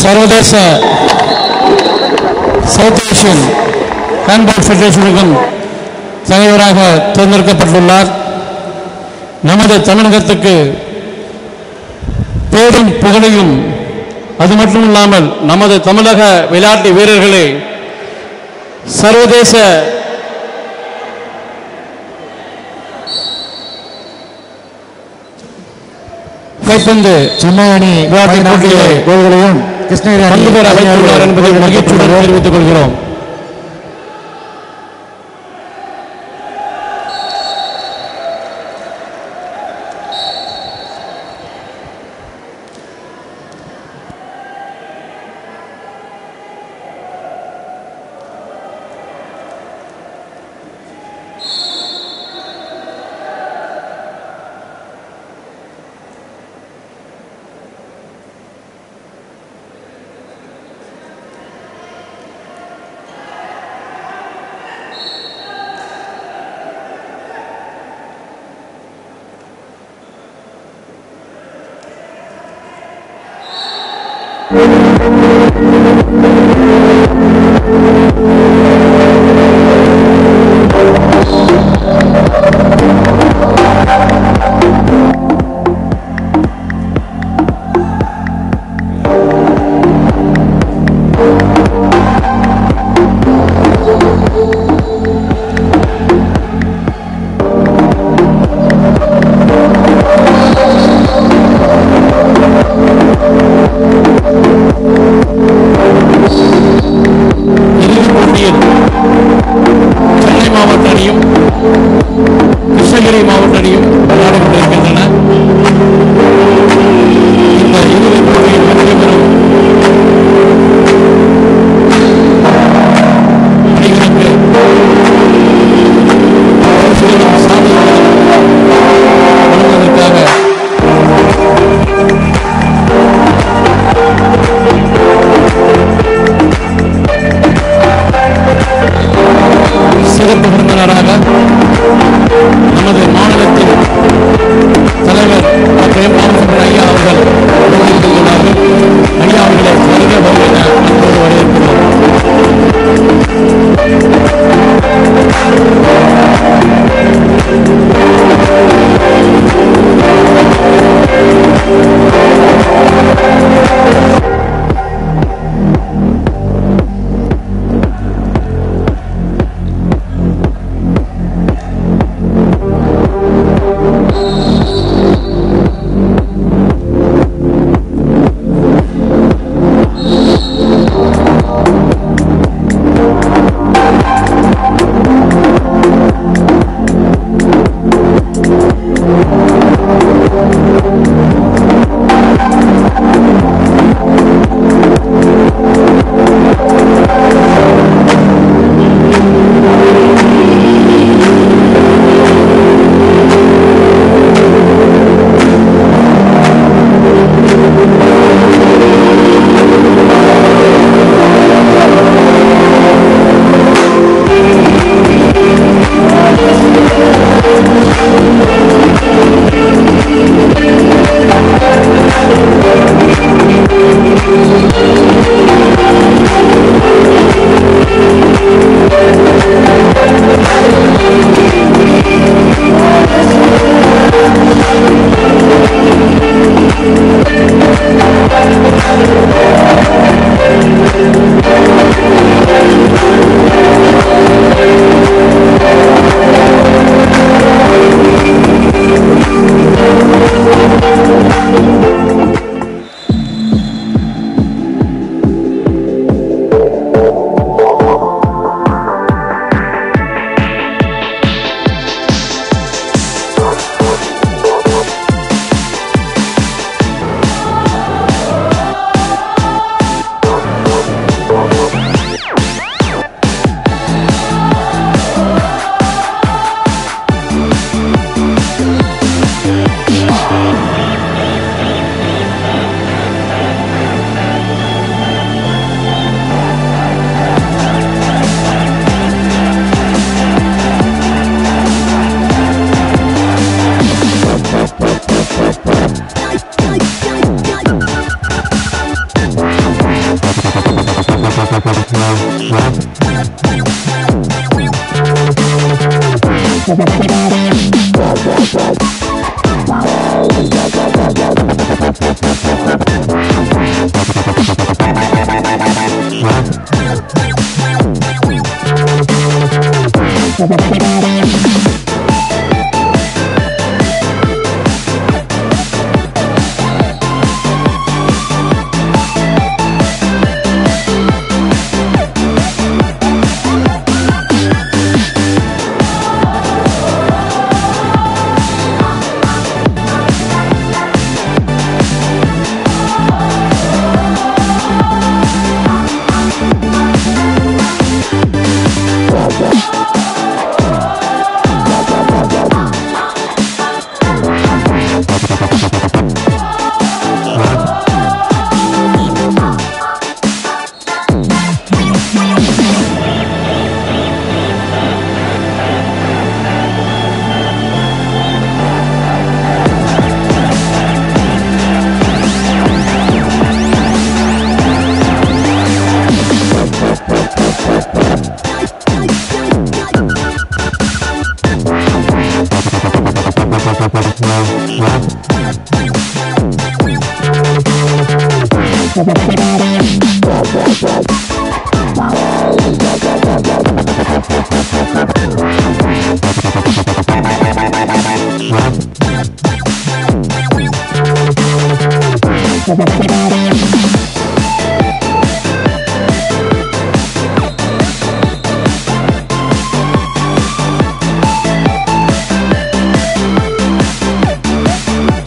சர்வதேச south Asian handball ஃபெடரேஷனுக்கும் தலைவராக தேர்ந்தெடுக்கப்பட்டுள்ளார். நமது தமிழகத்துக்கு பேரும் புகழையும் அது மட்டுமில்லாமல் நமது தமிழக விளையாட்டு வீரர்களை சர்வதேச கைப்பந்து சென்னை அணி விளையாட்டு போட்டியிலே கோல்களையும் கிருஷ்ணகிரி பங்கு பெற வைத்துள்ளார் என்பதை மகிழ்ச்சியுடன் தெரிவித்துக் கொள்கிறோம். போட்டியில்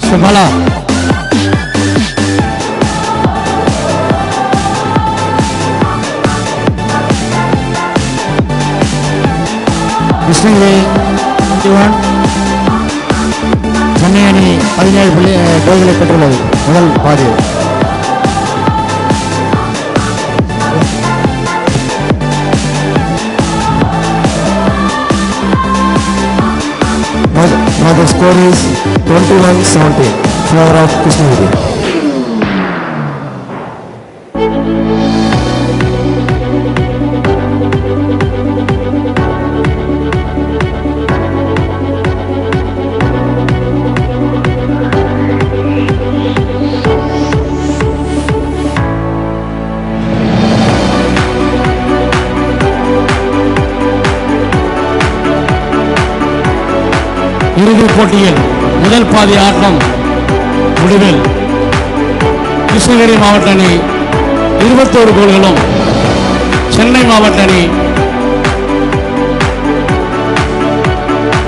Subhala கிருஷ்ணகிரி 21 சென்னை அணி 17 கோல்களை பெற்றுள்ளது முதல் பாதி. Now the score is 21-17 in favor of Krishnagiri. இறுதிப் போட்டியில் முதல் பாதி ஆட்டம் முடிவில் கிருஷ்ணகிரி மாவட்ட அணி 21 கோல்களும், சென்னை மாவட்ட அணி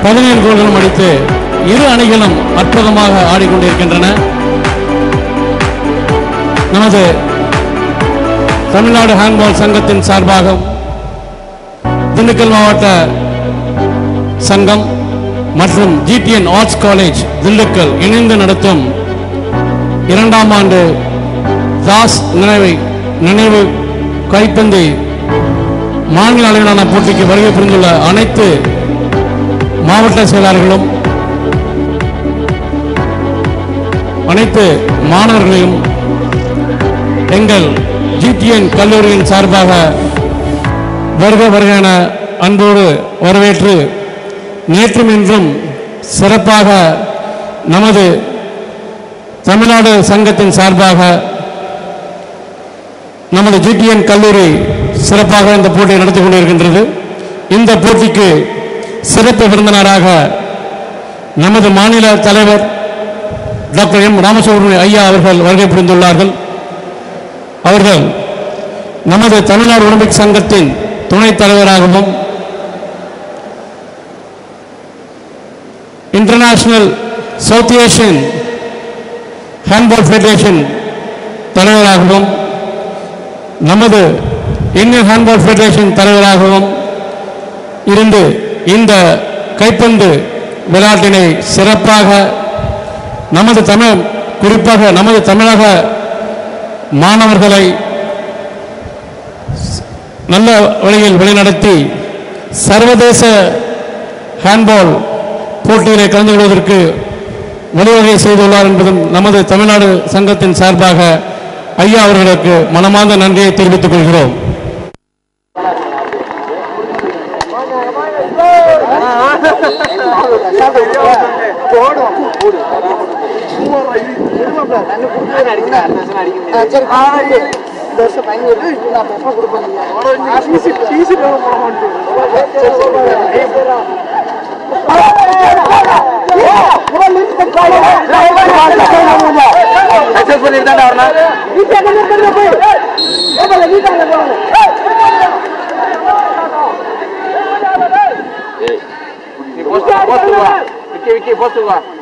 17 கோல்களும் அடித்து இரு அணிகளும் அற்புதமாக ஆடிக்கொண்டிருக்கின்றன. நமது தமிழ்நாடு ஹேண்ட்பால் சங்கத்தின் சார்பாக திண்டுக்கல் மாவட்ட சங்கம் மற்றும் ஜிடிஎன் ஆர்ட்ஸ் காலேஜ் திண்டுக்கல் இணைந்து நடத்தும் 2ஆம் ஆண்டு தாஸ் நினைவு கைப்பந்து மாநில அளவிலான போட்டிக்கு வருகை புரிந்துள்ள அனைத்து மாவட்ட செயலாளர்களும் அனைத்து மாணவர்களையும் எங்கள் ஜிடிஎன் கல்லூரியின் சார்பாக வருக என அன்போடு வரவேற்று நேற்றும் இன்றும் சிறப்பாக நமது தமிழ்நாடு சங்கத்தின் சார்பாக நமது ஜிடிஎன் கல்லூரி சிறப்பாக இந்த போட்டியை நடத்தி கொண்டிருக்கின்றது. இந்த போட்டிக்கு சிறப்பு விருந்தினராக நமது மாநில தலைவர் டாக்டர் எம் ராமசுப்ரமணிய ஐயா அவர்கள் வருகை புரிந்துள்ளார்கள். அவர்கள் நமது தமிழ்நாடு ஒலிம்பிக் சங்கத்தின் துணைத் தலைவராகவும் international south Asian handball federation தலைவராகவும் நமது இந்தியன் ஹேண்ட்பால் ஃபெடரேஷன் தலைவராகவும் இருந்து இந்த கைப்பந்து விளையாட்டினை சிறப்பாக குறிப்பாக நமது தமிழக மாணவர்களை நல்ல வழியில் வழிநடத்தி சர்வதேச ஹேண்ட்பால் போட்டியிலே கலந்து கொள்வதற்கு வழிவகை செய்துள்ளார் என்பதும் நமது தமிழ்நாடு சங்கத்தின் சார்பாக ஐயா அவர்களுக்கு மனமார்ந்த நன்றியை தெரிவித்துக் கொள்கிறோம். Vicky, posto qua.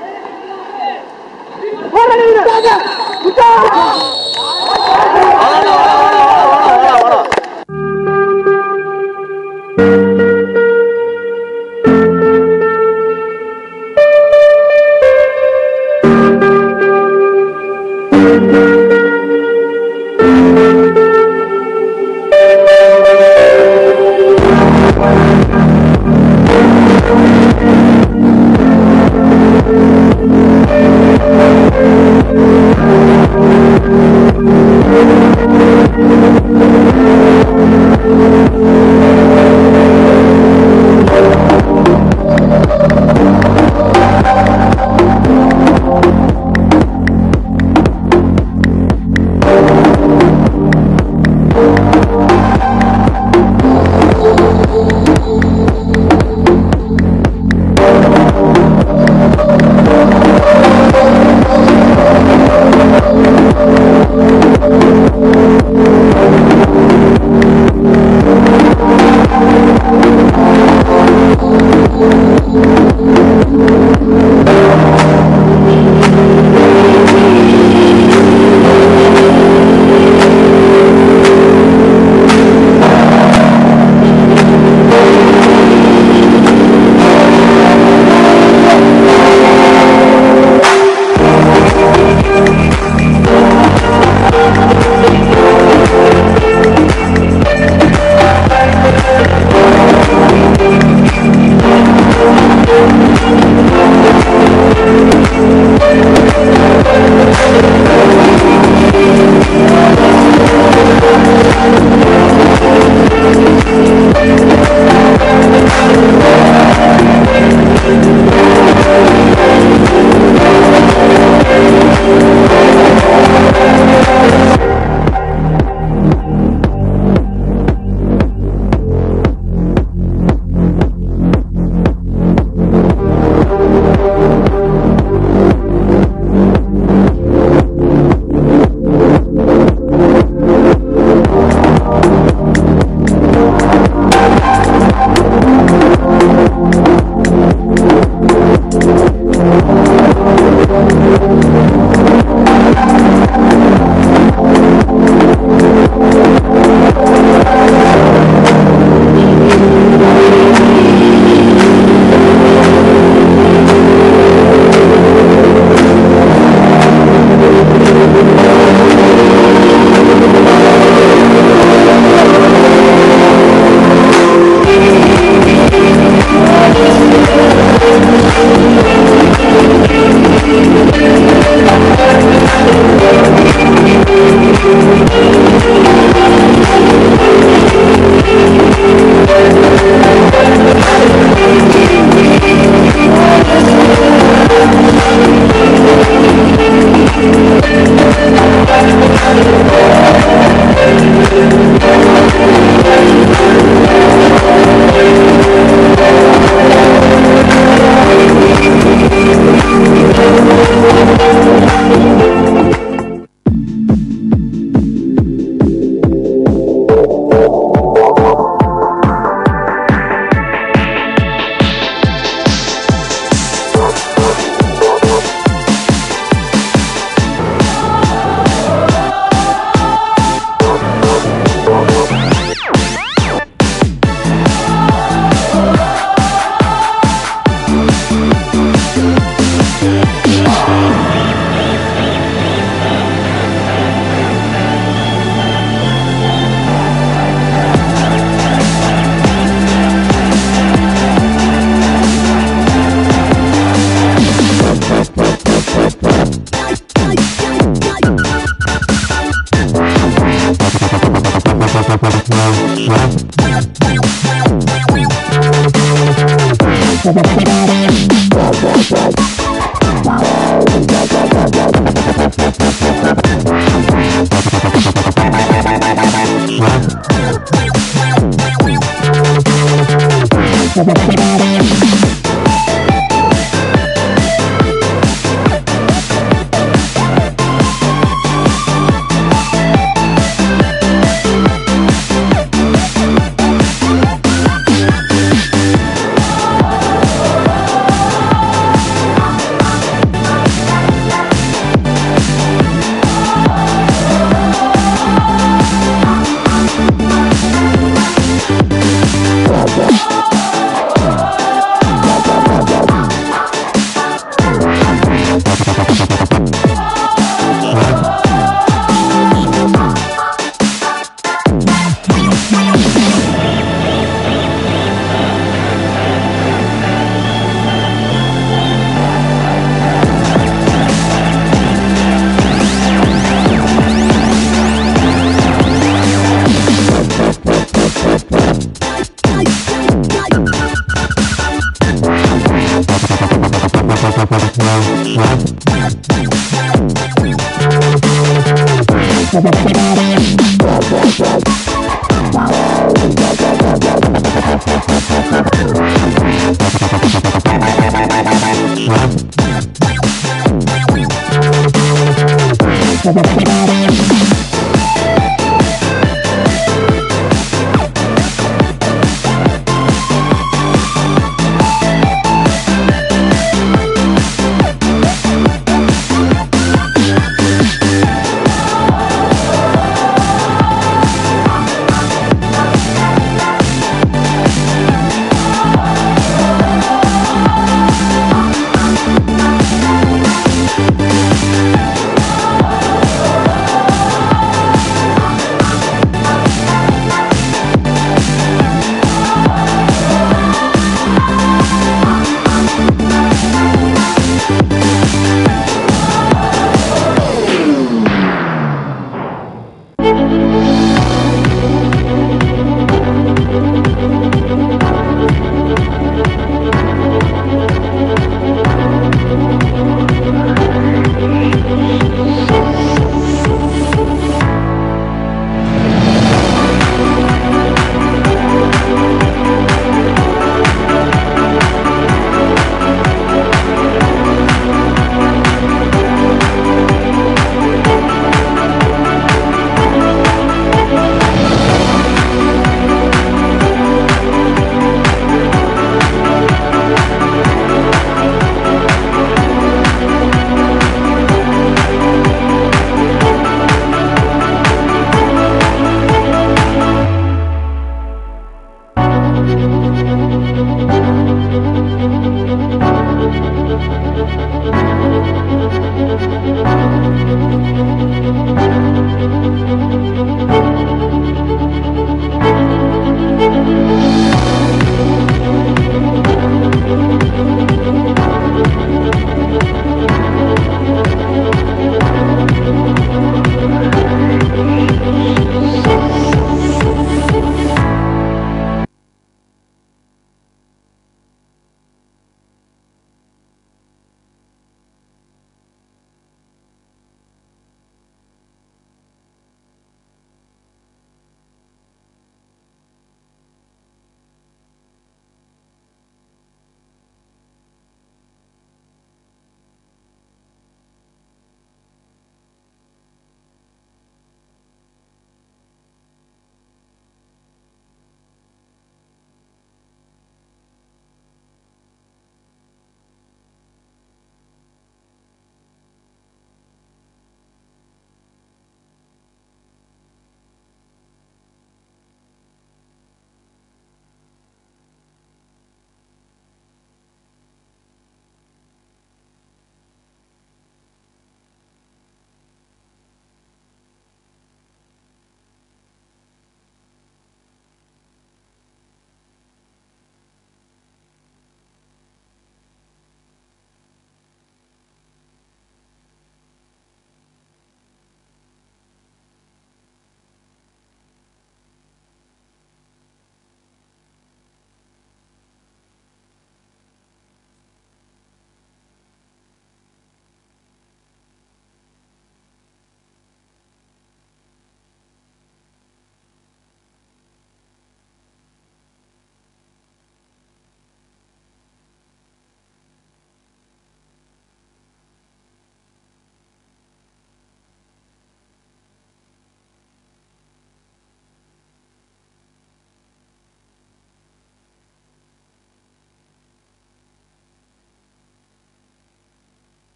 Bye.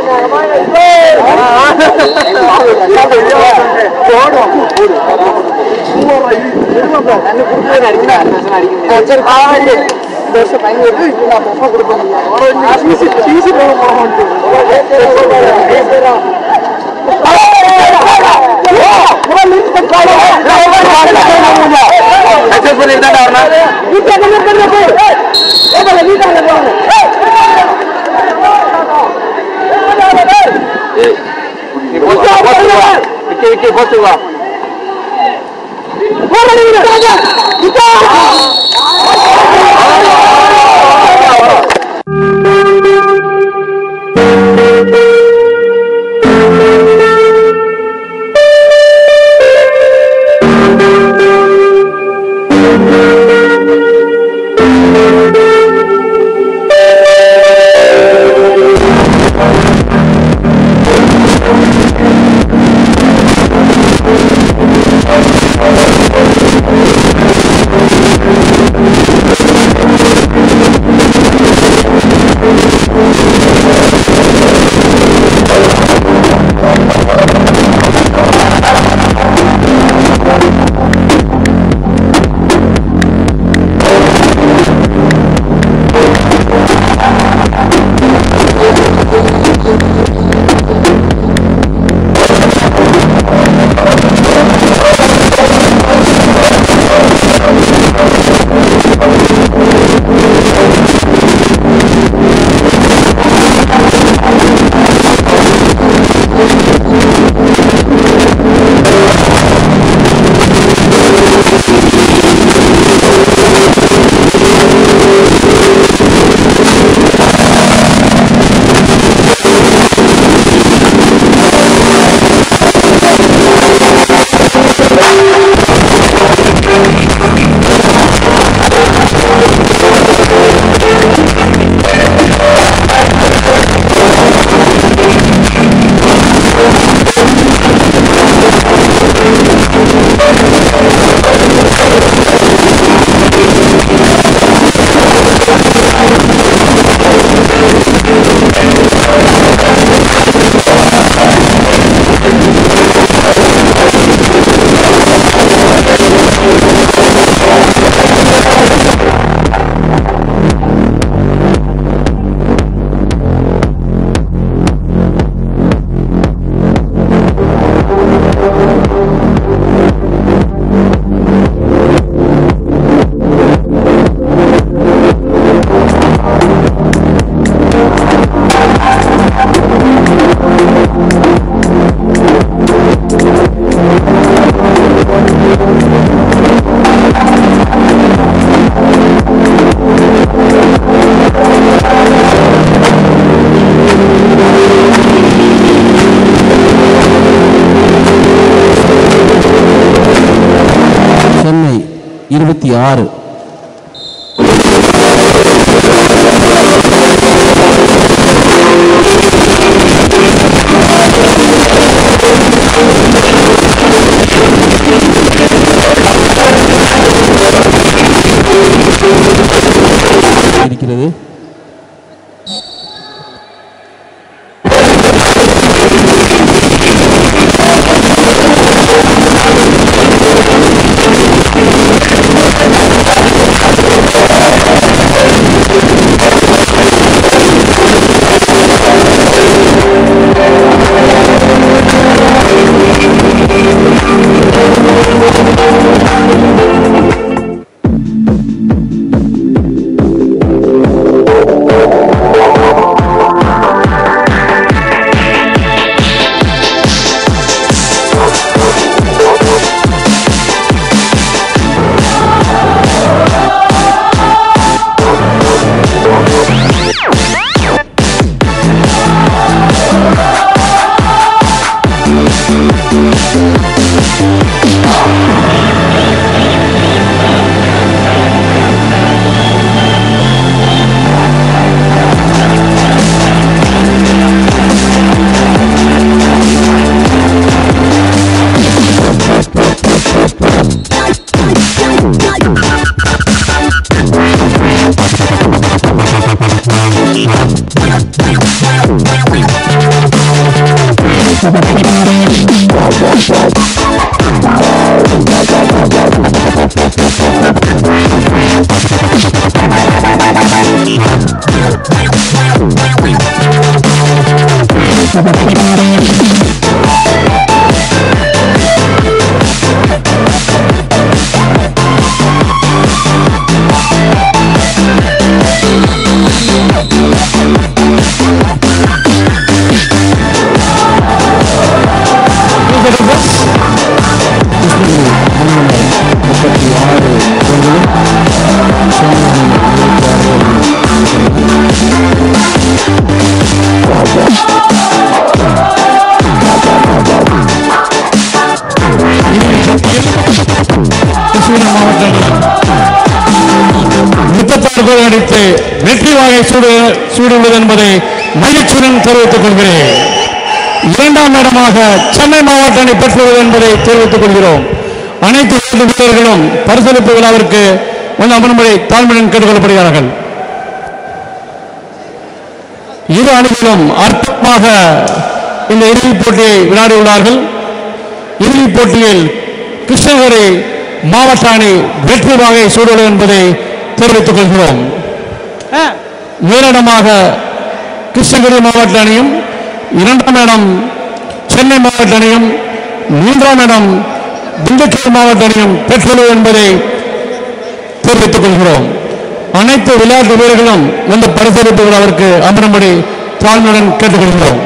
26 இருக்கிறது. அடித்து வெற்றி வாகை சூடுவது என்பதை மகிழ்ச்சியுடன் தெரிவித்துக் கொள்கிறேன். இரண்டாம் இடமாக சென்னை மாவட்ட அணி பெற்றுள்ளது என்பதை தெரிவித்துக் கொள்கிறோம். அனைத்து வீரர்களும் பரிசளிப்பு விழாவிற்கு வந்து அமரும்படி தாழ்மையுடன் கேட்டுக்கொள்ளப்படுகிறார்கள். இரு அணிகளும் அற்புதமாக இந்த இறுதிப் போட்டியை விளையாடியுள்ளார்கள். இறுதிப் போட்டியில் கிருஷ்ணகிரி மாவட்ட அணி வெற்றி வாகை சூடுவது என்பதை தெரிவித்துக் கொள்கிறோம். முதலிடமாக கிருஷ்ணகிரி மாவட்ட அணியும், இரண்டாம் இடம் சென்னை மாவட்ட அணியும், மூன்றாம் இடம் திண்டுக்கல் மாவட்ட அணியும் பெற்றுள்ளது என்பதை தெரிவித்துக் கொள்கிறோம். அனைத்து விளையாட்டு வீரர்களும் இந்த பரிசளிப்பு விழாவிற்கு அமரும்படி தாழ்மையுடன் கேட்டுக்கொள்கிறோம்.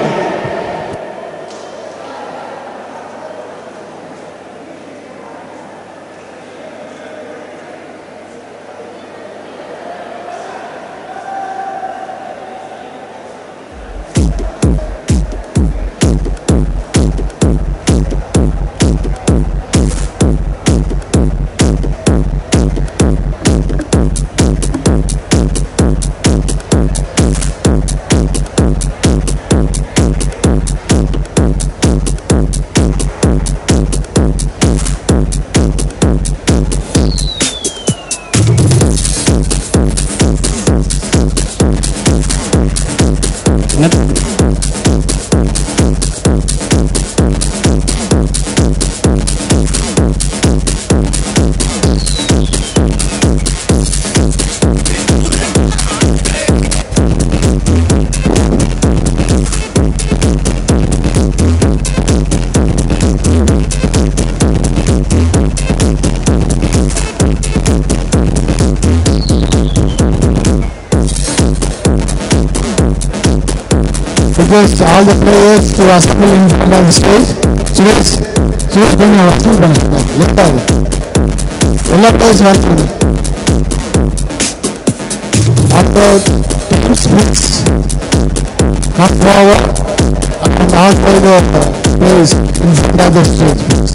Request all the players to assemble in front of the stage. Suresh, bring your assemble. Lift up. All players welcome. After team splits, come forward and all players in front of the stage, please.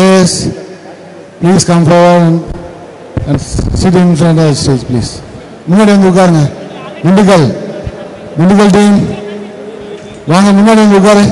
Yes, please come forward and sit in front of the stage, please. முன்னாடி வந்து உட்காருங்க. Dindigul team வாங்க, முன்னாடி வந்து உட்காரு.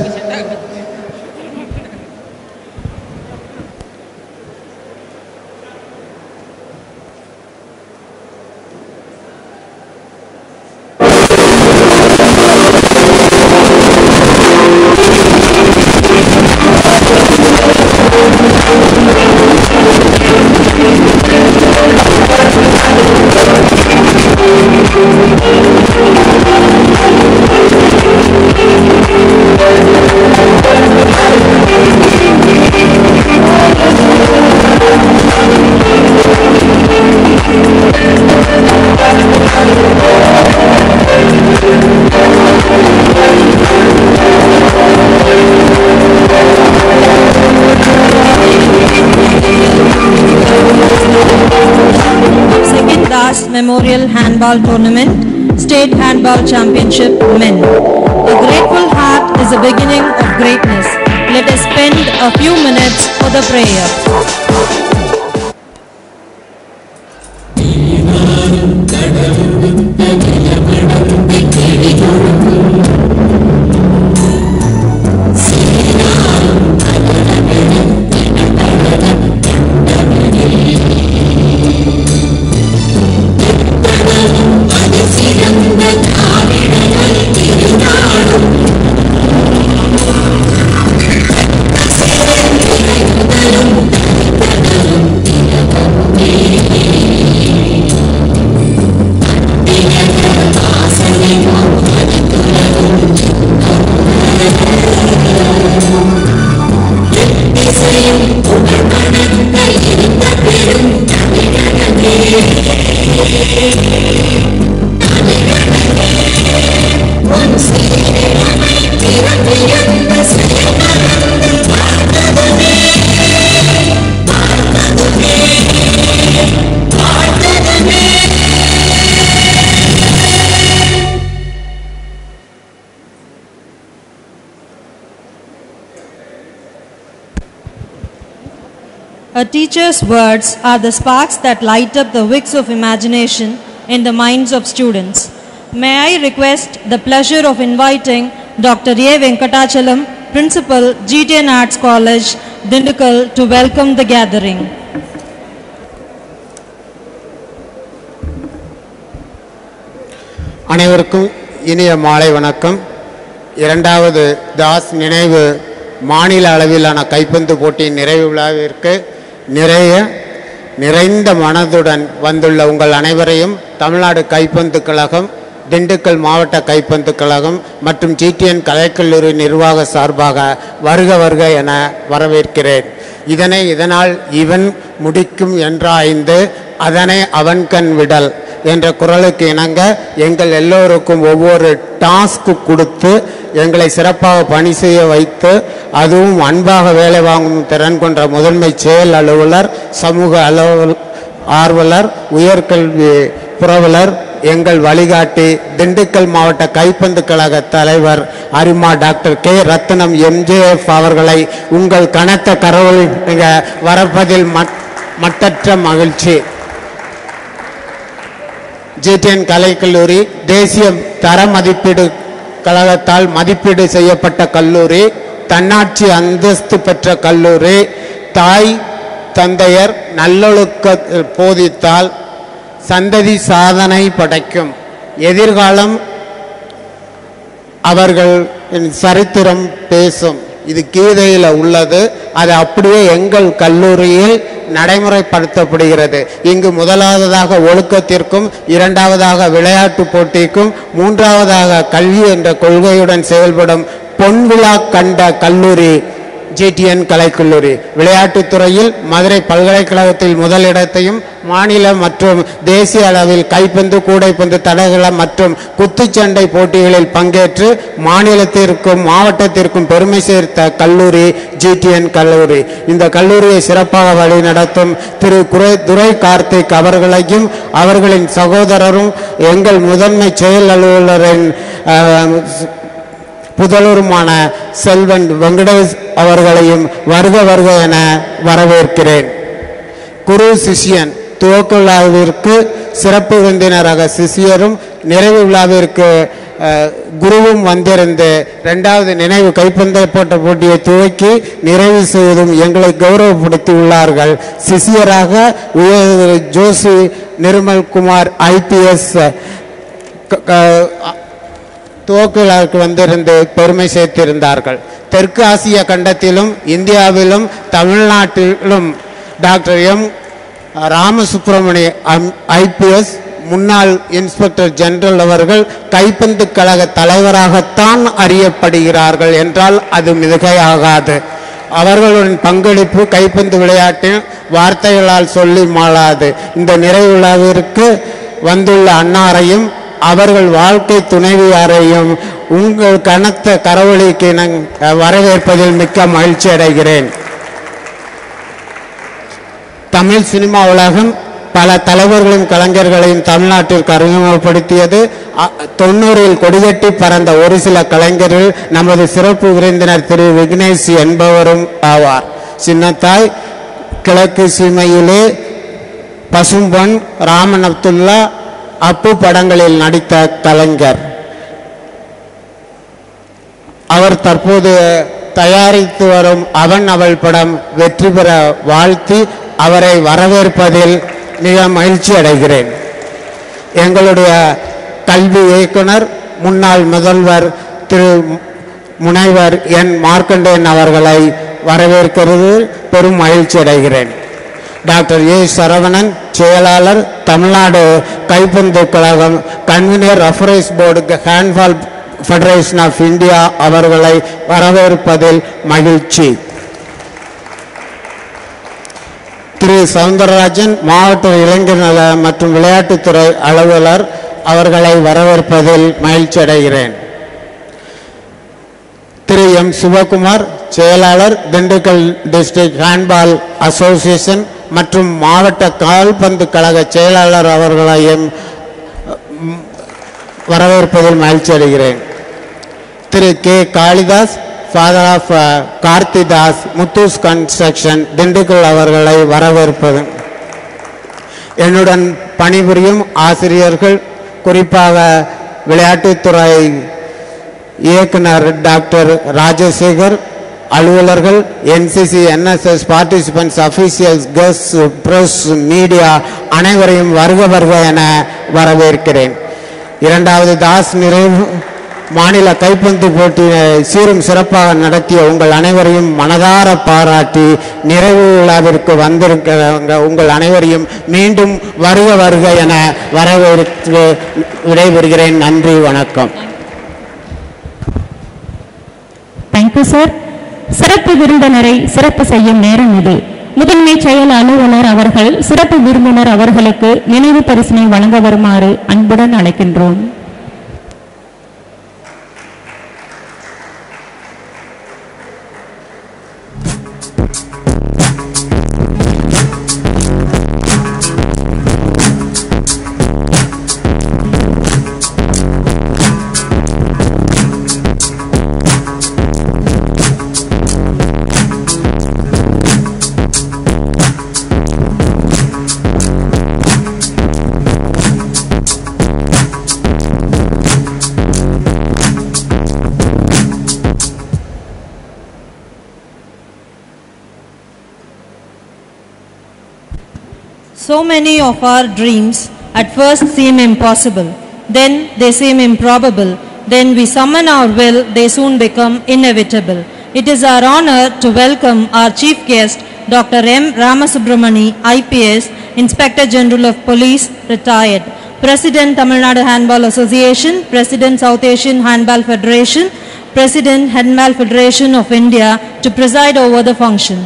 National Handball Tournament, State Handball Championship Men. A grateful heart is the beginning of greatness. Let us spend a few minutes for the prayer. A teacher's words are the sparks that light up the wicks of imagination in the minds of students. May I request the pleasure of inviting Dr. A. Venkatachalam, Principal, GTN Arts College, Dindigul, to welcome the gathering. அனைவருக்கும் இனிய மாலை வணக்கம். இரண்டாவது தாஸ் நினைவு மாநில அளவிலான கைப்பந்து போட்டியின் நிறைவு விழாவிற்கு நிறைந்த மனதுடன் வந்துள்ள உங்கள் அனைவரையும் தமிழ்நாடு கைப்பந்து கழகம், திண்டுக்கல் மாவட்ட கைப்பந்து கழகம் மற்றும் GTN கலைக்கல்லூரி நிர்வாக சார்பாக வருக வருக என வரவேற்கிறேன். இதனால் இவன் முடிக்கும் என்றாய்ந்து அதனை அவன்கண் விடல் என்ற குரலுக்கு இணங்க எங்கள் எல்லோருக்கும் ஒவ்வொரு டாஸ்க் கொடுத்து எங்களை சிறப்பாக பணி செய்ய வைத்து அதுவும் அன்பாக வேலை வாங்கும் திறன் கொண்ட முதன்மை செயல் அலுவலர், சமூக ஆர்வலர், உயர்கல்வி புரவலர், எங்கள் வழிகாட்டி திண்டுக்கல் மாவட்ட கைப்பந்து கழக தலைவர் அரிமா டாக்டர் கே ரத்னம் MJF அவர்களை உங்கள் கனத்த கரவொலிங்க வரப்பதில் மட்டற்ற மகிழ்ச்சி. GTN கலைக்கல்லூரி தேசிய தர மதிப்பீடு கழகத்தால் மதிப்பீடு செய்யப்பட்ட கல்லூரி, தன்னாட்சி அந்தஸ்து பெற்ற கல்லூரி. தாய் தந்தையர் நல்லொழுக்க போதித்தால் சந்ததி சாதனை படைக்கும். எதிர்காலம் அவர்கள் சரித்திரம் பேசும். இது கீதையில் உள்ளது. அது அப்படியே எங்கள் கல்லூரியில் நடைமுறைப்படுத்தப்படுகிறது. இங்கு முதலாவதாக ஒழுக்கத்திற்கும், இரண்டாவதாக விளையாட்டு போட்டிக்கும், மூன்றாவதாக கல்வி என்ற கொள்கையுடன் செயல்படும் பொன்விழா கண்ட கல்லூரி GTN கலைக்கல்லூரி. விளையாட்டுத் துறையில் மதுரை பல்கலைக்கழகத்தில் முதலிடத்தையும், மாநில மற்றும் தேசிய அளவில் கைப்பந்து, கூடைப்பந்து, தடகள மற்றும் குத்துச்சண்டை போட்டிகளில் பங்கேற்று மாநிலத்திற்கும் மாவட்டத்திற்கும் பெருமை சேர்த்த கல்லூரி GTN கல்லூரி. இந்த கல்லூரியை சிறப்பாக வழிநடத்தும் திரு துரை கார்த்திக் அவர்களையும் அவர்களின் சகோதரரும் எங்கள் முதன்மை செயல் அலுவலரின் புதல்வருமான செல்வன் வெங்கடேஷ் அவர்களையும் வருக வருக என வரவேற்கிறேன். குரு சிஷியன் துவக்க விழாவிற்கு சிறப்பு விருந்தினராக சிஷியரும், நிறைவு விழாவிற்கு குருவும் வந்திருந்து இரண்டாவது நினைவு கைப்பந்து போட்ட போட்டியை துவக்கி நிறைவு செய்வதும் எங்களை கௌரவப்படுத்தி உள்ளார்கள். சிஷியராக ஜோசி நிர்மல்குமார் IPS துவக்கிற்கு வந்திருந்து பெருமை சேர்த்திருந்தார்கள். தெற்கு ஆசிய கண்டத்திலும் இந்தியாவிலும் தமிழ்நாட்டிலும் டாக்டர் M. ராமசுப்ரமணிய IPS முன்னாள் இன்ஸ்பெக்டர் ஜெனரல் அவர்கள் கைப்பந்து கழக தலைவராகத்தான் அறியப்படுகிறார்கள் என்றால் அது மிகையாகாது. அவர்களுடன் பங்களிப்பு கைப்பந்து விளையாட்டில் வார்த்தைகளால் சொல்லி மாளாது. இந்த நிறைவு விழாவிற்கு வந்துள்ள அன்னாரையும் அவர்கள் வாழ்க்கை துணைவியாரையும் உங்கள் கனத்த கரவொலிக்கு வரவேற்பதில் மிக்க மகிழ்ச்சி அடைகிறேன். தமிழ் சினிமா உலகம் பல தலைவர்களையும் கலைஞர்களையும் தமிழ்நாட்டிற்கு அறிமுகப்படுத்தியது. 90ல் கொடிகட்டி பறந்த ஒரு சில கலைஞர்கள் நமது சிறப்பு விருந்தினர் திரு விக்னேஷ் என்பவரும் ஆவார். சின்னத்தாய், கிழக்கு சீமையிலே, பசும்பொன், ராமன் அப்துல்லா, அப்பு படங்களில் நடித்த கலைஞர். அவர் தற்போது தயாரித்து வரும் அவன் அவள் படம் வெற்றி பெற வாழ்த்தி அவரை வரவேற்பதில் மிக மகிழ்ச்சி அடைகிறேன். எங்களுடைய கல்வி இயக்குனர் முன்னாள் முதல்வர் திரு முனைவர் என் மார்க்கண்டேயன் அவர்களை வரவேற்கிறது பெரும் மகிழ்ச்சி அடைகிறேன். டாக்டர் ஏ சரவணன், செயலாளர், தமிழ்நாடு கைப்பந்து கழகம், convener, reference board, handball federation of India அவர்களை வரவேற்பதில் மகிழ்ச்சி. திரு சவுந்தரராஜன், மாவட்ட இளைஞர் நல மற்றும் விளையாட்டுத்துறை அலுவலர் அவர்களை வரவேற்பதில் மகிழ்ச்சி அடைகிறேன். திரு எம் சிவகுமார், செயலாளர், திண்டுக்கல் டிஸ்ட்ரிக்ட் ஹேண்ட்பால் அசோசியேஷன் மற்றும் மாவட்ட கால்பந்து கழக செயலாளர் அவர்களையும் வரவேற்பதில் மகிழ்ச்சி அடைகிறேன். Thiru K Kalidas, father of Karthidas, Muthus construction, Dindigul அவர்களை வரவேற்பது. என்னுடன் பணிபுரியும் ஆசிரியர்கள், குறிப்பாக விளையாட்டுத்துறை இயக்குனர் டாக்டர் ராஜசேகர், அலுவலர்கள், NCC, NSS participants, officials, guest, press, media அனைவரையும் வருக வருக என வரவேற்கிறேன். இரண்டாவது தாஸ் நிறைவு மாநில கைப்பந்து போட்டியை சீரும் சிறப்பாக நடத்திய உங்கள் அனைவரையும் மனதார பாராட்டி நிறைவு விழாவிற்கு வந்திருக்கிற உங்கள் அனைவரையும் மீண்டும் வருக வருக என வரவேற்று விடைபெறுகிறேன். நன்றி, வணக்கம். Thank you sir. சிறப்பு விருந்தினரை சிறப்பு செய்யும் நேரம் இது. முதன்மை செயல் அலுவலர் அவர்கள் சிறப்பு விருந்தினர் அவர்களுக்கு நினைவு பரிசினை வழங்க வருமாறு அன்புடன் அழைக்கின்றோம். So many of our dreams at first seem impossible, then they seem improbable, then we summon our will, they soon become inevitable. It is our honor to welcome our chief guest, Dr. M. Ramasubramani, IPS, Inspector General of Police, retired, President Tamil Nadu Handball Association, President South Asian Handball Federation, President Handball Federation of India, to preside over the function.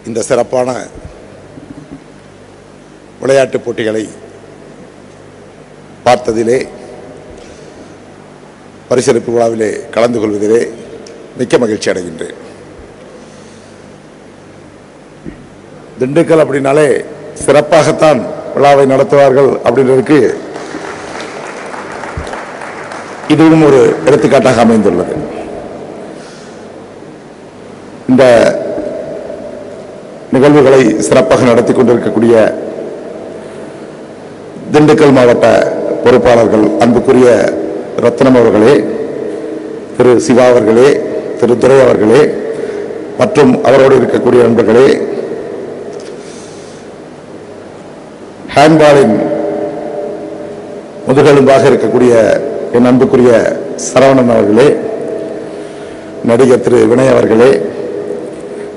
இந்த சிறப்பான விளையாட்டுப் போட்டிகளை பார்த்ததிலே, பரிசளிப்பு விழாவிலே கலந்து கொள்வதிலே மிக்க மகிழ்ச்சி அடைகின்றேன். திண்டுக்கல் அப்படின்னாலே சிறப்பாகத்தான் விழாவை நடத்துவார்கள் அப்படின்றதுக்கு இதுவும் ஒரு எடுத்துக்காட்டாக அமைந்துள்ளது. இந்த நிகழ்வுகளை சிறப்பாக நடத்தி கொண்டிருக்கக்கூடிய திண்டுக்கல் மாவட்ட பொறுப்பாளர்கள், அன்புக்குரிய ரத்னம் அவர்களே, திரு சிவா அவர்களே, திரு துரை அவர்களே மற்றும் அவரோடு இருக்கக்கூடிய நண்பர்களே, ஹேண்ட்பாலின் முதுகெலும்பாக இருக்கக்கூடிய என் அன்புக்குரிய சரவணன் அவர்களே, நடிகர் திரு வினய் அவர்களே,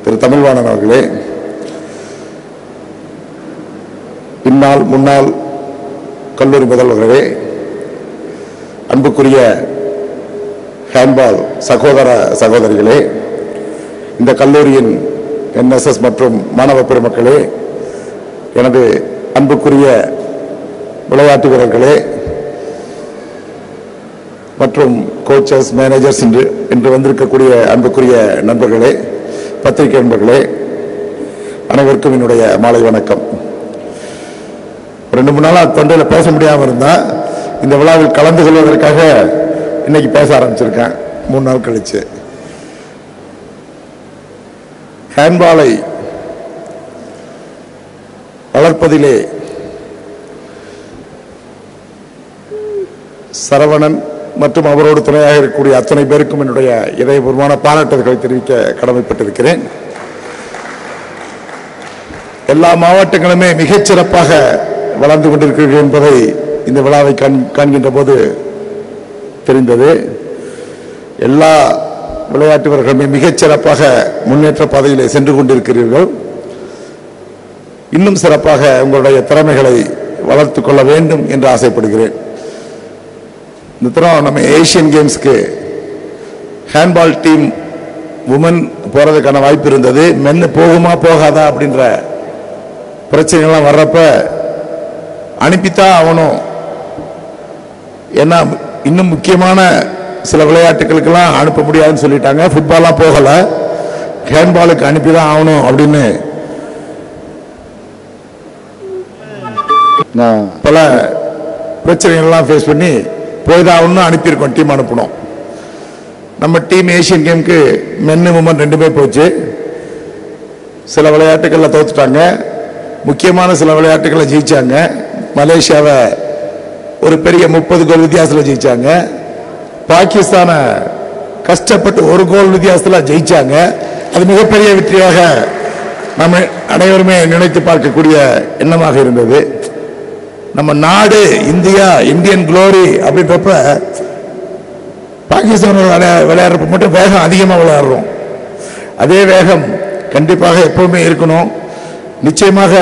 திரு தமிழ்வாணன் அவர்களே, பின்னால் முன்னாள் கல்லூரி முதல்வர்களே, அன்புக்குரிய ஹேண்ட்பால் சகோதர சகோதரிகளே, இந்த கல்லூரியின் என்எஸ்எஸ் மற்றும் மாணவ பெருமக்களே, எனது அன்புக்குரிய விளையாட்டு வீரர்களே மற்றும் கோச்சஸ், மேனேஜர்ஸ் இன்று வந்திருக்கக்கூடிய அன்புக்குரிய நண்பர்களே, பத்திரிகை நண்பர்களே, அனைவருக்கும் என்னுடைய மாலை வணக்கம். 2-3 நாளா தொண்டையில் பேச முடியாமல் இருந்தா இந்த விழாவில் கலந்து கொள்வதற்காக இன்னைக்கு பேச ஆரம்பிச்சிருக்கேன். 3 நாள் கழிச்சு ஹேண்ட்பாலை வளர்ப்பதிலே சரவணன் மற்றும் அவரோடு துணையாக இருக்கக்கூடிய அத்தனை பேருக்கும் என்னுடைய இதயபூர்வமான பாராட்டுதல்களை தெரிவிக்க கடமைப்பட்டிருக்கிறேன். எல்லா மாவட்டங்களுமே மிகச்சிறப்பாக வளர்ந்து கொண்டிருக்கிறீர்கள் என்பதை இந்த விழாவை காண்கின்ற போது தெரிந்தது. எல்லா விளையாட்டு வீரர்களுமே மிகச்சிறப்பாக முன்னேற்ற பாதையிலே சென்று கொண்டிருக்கிறீர்கள். இன்னும் சிறப்பாக உங்களுடைய திறமைகளை வளர்த்துக் கொள்ள வேண்டும் என்று ஆசைப்படுகிறேன். இந்த தரம் நம்ம ஏசியன் கேம்ஸ்க்கு ஹேண்ட்பால் டீம் உமன் போறதுக்கான வாய்ப்பு இருந்தது. மென்னு போகுமா போகாதா அப்படின்ற பிரச்சனைகள்லாம் வர்றப்ப அனுப்பித்தான் ஆகணும். ஏன்னா இன்னும் முக்கியமான சில விளையாட்டுகளுக்கெல்லாம் அனுப்ப முடியாதுன்னு சொல்லிட்டாங்க. ஃபுட்பாலாம் போகல, ஹேண்ட்பாலுக்கு அனுப்பிதான் ஆகணும் அப்படின்னு பல பிரச்சனைகள்லாம் ஃபேஸ் பண்ணி போய்தான் ஒன்றும் அனுப்பியிருக்கோம். டீம் அனுப்பணும். நம்ம டீம் ஏசியன் கேமுக்கு மென்னு உமன் 2மே போச்சு. சில விளையாட்டுகளில் தோத்துட்டாங்க, முக்கியமான சில விளையாட்டுகளை ஜெயிச்சாங்க. மலேசியாவை ஒரு பெரிய 30 கோல் வித்தியாசத்தில் ஜெயிச்சாங்க. பாகிஸ்தானை கஷ்டப்பட்டு 1 கோல் வித்தியாசத்தில் ஜெயிச்சாங்க. அது மிகப்பெரிய வெற்றியாக நம்ம அனைவருமே நினைத்து பார்க்கக்கூடிய எண்ணமாக இருந்தது. நம்ம நாடு இந்தியா, இந்தியன் குளோரி அப்படின்றப்ப பாகிஸ்தான் விளையாடுறப்ப மட்டும் வேகம் அதிகமாக விளையாடுறோம். அதே வேகம் கண்டிப்பாக எப்பவுமே இருக்கணும். நிச்சயமாக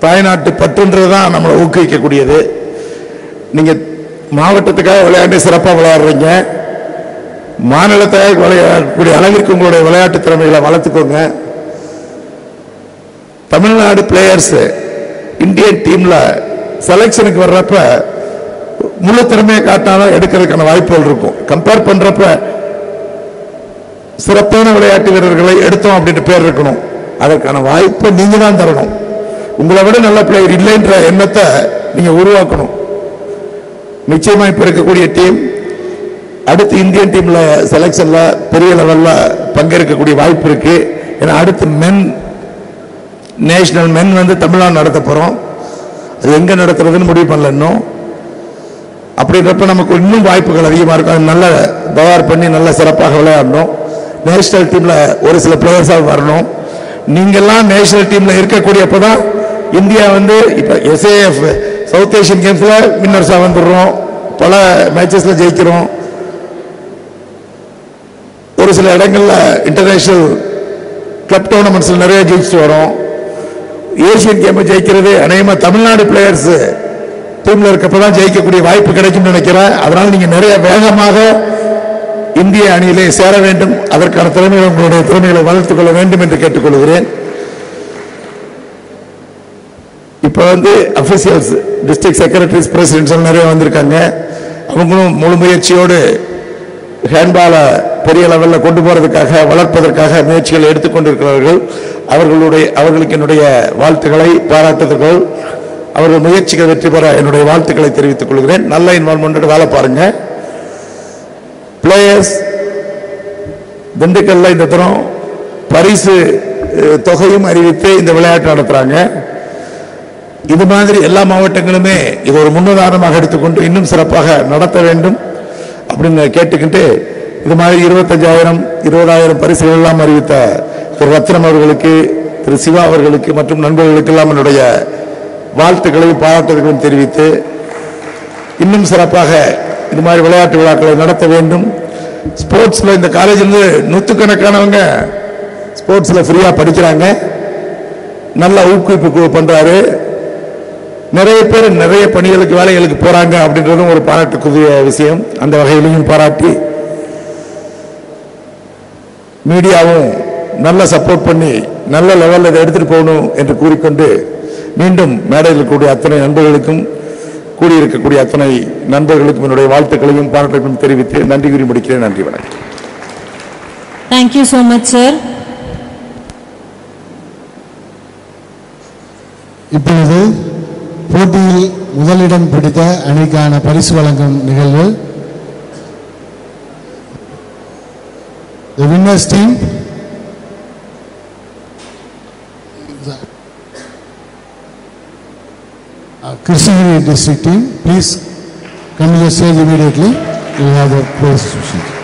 தாய்நாட்டு பற்றுன்றதுதான் நம்மளை ஊக்குவிக்கக்கூடியது. நீங்க மாவட்டத்துக்காக விளையாண்டு சிறப்பாக விளையாடுறீங்க, மாநிலத்துக்காக விளையாடக்கூடிய அளவிற்கு உங்களுடைய விளையாட்டு திறமைகளை வளர்த்துக்கோங்க. தமிழ்நாடு பிளேயர்ஸ் இந்தியன் டீம்ல செலக்ஷனுக்கு வர்றப்ப முழு திறமையை காட்டாலும் எடுக்கிறதுக்கான வாய்ப்புகள் இருக்கும். கம்பேர் பண்றப்ப சிறப்பான விளையாட்டு வீரர்களை எடுத்தோம் அப்படின்ற பேர் இருக்கணும். அதற்கான வாய்ப்பை நீங்க தான் தரணும். உங்களை விட நல்ல பிளேயர் இல்லைன்ற எண்ணத்தை நீங்க உருவாக்கணும். நிச்சயமா இப்ப இருக்கக்கூடிய டீம் அடுத்து இந்தியன் டீம்ல செலக்ஷன்ல பெரிய லெவல்ல பங்கேற்கக்கூடிய வாய்ப்பு இருக்கு. ஏன்னா அடுத்து நேஷனல் மென் தமிழ்நாடு நடத்த போறோம். அது எங்க நடத்துறதுன்னு முடிவு பண்ணல இன்னும். அப்படின்றப்ப நமக்கு இன்னும் வாய்ப்புகள் அதிகமா இருக்கும். நல்ல தயார் பண்ணி நல்ல சிறப்பாக விளையாடணும். நேஷனல் டீம்ல ஒரு சில பிளேயர்ஸாக வரணும். நீங்கெல்லாம் நேஷனல் டீம்ல இருக்கக்கூடியப்பதான் இந்தியா இப்ப எஸ்ஏஎஃப் சவுத் ஏசியன் கேம்ஸ்ல வின்னர்ஸா வந்துடுறோம். பல மேட்சஸ்ல ஜெயிக்கிறோம். ஒரு சில இடங்கள்ல இன்டர்நேஷனல் கிளப் டோர்னமெண்ட்ஸ்ல நிறைய ஜெயிச்சுட்டு வரோம். ஏசியன் கேம் ஜெயிக்கிறது அநேகமா தமிழ்நாடு பிளேயர்ஸ் டீம்ல இருக்கப்பதான் ஜெயிக்கக்கூடிய வாய்ப்பு கிடைக்கும் நினைக்கிறேன். அதனால நீங்க நிறைய வேகமாக இந்திய அணியிலே சேர வேண்டும். அதற்கான திறமைகளை உங்களுடைய திறமைகளை வளர்த்துக் கொள்ள வேண்டும் என்று கேட்டுக்கொள்கிறேன். இப்ப அபிஷியல்ஸ், டிஸ்ட்ரிக்ட் செக்ரட்டரிஸ், பிரசிடென்ட்ஸ் நிறைய வந்திருக்காங்க. அவங்களும் முழு முயற்சியோடு ஹேண்ட்பால பெரிய லெவலில் கொண்டு போறதுக்காக வளர்ப்பதற்காக முயற்சிகள் எடுத்துக்கொண்டிருக்கிறார்கள். அவர்களுக்கு என்னுடைய வாழ்த்துக்களை, பாராட்டுதல்கள். அவர்கள் முயற்சிகள் வெற்றி பெற என்னுடைய வாழ்த்துக்களை தெரிவித்துக் கொள்கிறேன். நல்ல இன்வால்மெண்ட் வேலை பாருங்க. பிளேயர்ஸ் திண்டுக்கல்ல இந்த தரம் பரிசு தொகையும் அறிவித்து இந்த விளையாட்டு நடத்துறாங்க. இது மாதிரி எல்லா மாவட்டங்களுமே இது ஒரு முன்னுதாரணமாக எடுத்துக்கொண்டு இன்னும் சிறப்பாக நடத்த வேண்டும் அப்படின்னு கேட்டுக்கிட்டு இது மாதிரி 25,000, 20,000 பரிசுகள் எல்லாம் அறிவித்த திரு ரத்னம் அவர்களுக்கு, திரு சிவா அவர்களுக்கு மற்றும் நண்பர்களுக்கு எல்லாம் என்னுடைய வாழ்த்துக்களையும் பாராட்டுகளையும் தெரிவித்து இன்னும் சிறப்பாக இது மாதிரி விளையாட்டு விழாக்களை நடத்த வேண்டும். ஸ்போர்ட்ஸ்ல இந்த காலேஜில் நூற்றுக்கணக்கானவங்க ஸ்போர்ட்ஸ்ல ஃப்ரீயா படிக்கிறாங்க. நல்ல ஊக்குவிப்பு பண்றாரு. நிறைய பேர் நிறைய பணிகளுக்கு, வேலைகளுக்கு போறாங்க அப்படின்றதும் ஒரு பாராட்டுக்குரிய விஷயம். அந்த வகையிலையும் பாராட்டி மீடியாவும் நல்ல சப்போர்ட் பண்ணி நல்ல லெவலில் இதை எடுத்துட்டு போகணும் என்று கூறிக்கொண்டு மீண்டும் மேடையில் இருக்கக்கூடிய அத்தனை நண்பர்களுக்கும் கூடியிருக்கக்கூடிய அத்தனை நண்பர்களுக்கும் என்னுடைய வாழ்த்துக்களையும் பாராட்டுகளையும் தெரிவித்து நன்றி கூறி முடிக்கிறேன். நன்றி, வணக்கம். Thank you so much, sir. இப்பொழுது போட்டியில் முதலிடம் பிடித்த அணிக்கான பரிசு வழங்கும் நிகழ்வு. The winners team, Krishnagiri district team, please come to the stage immediately. You have the prize distribution.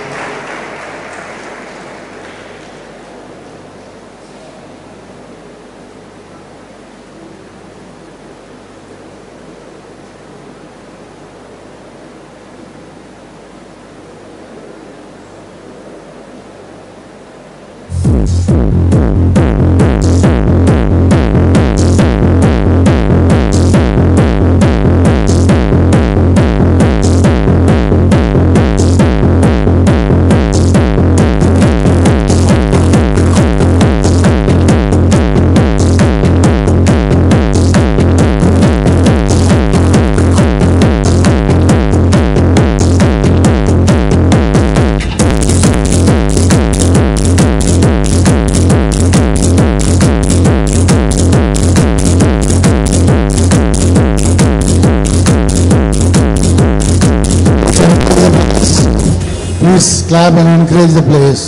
Please clap and encourage the players.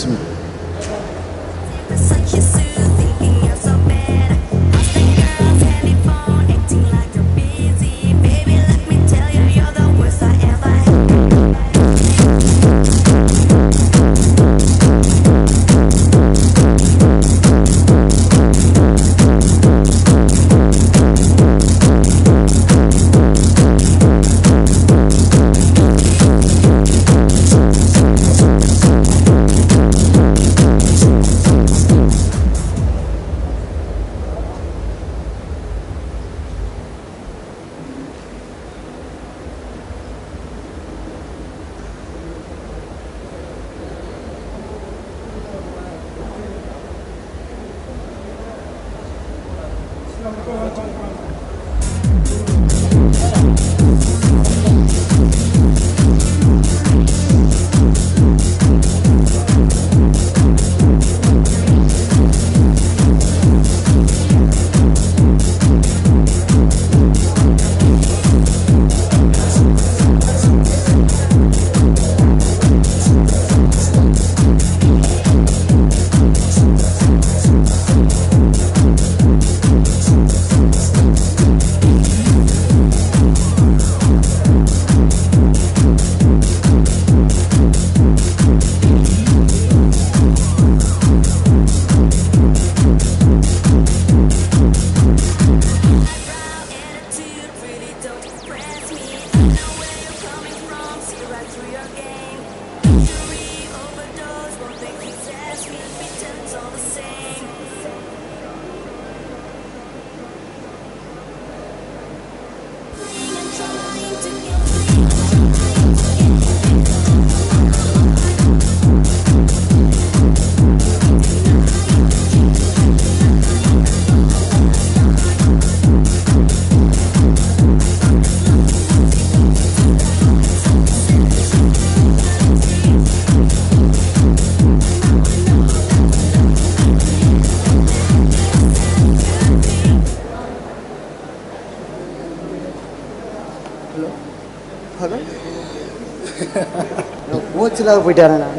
கோச்சிலாக போயிட்டாரே நான்.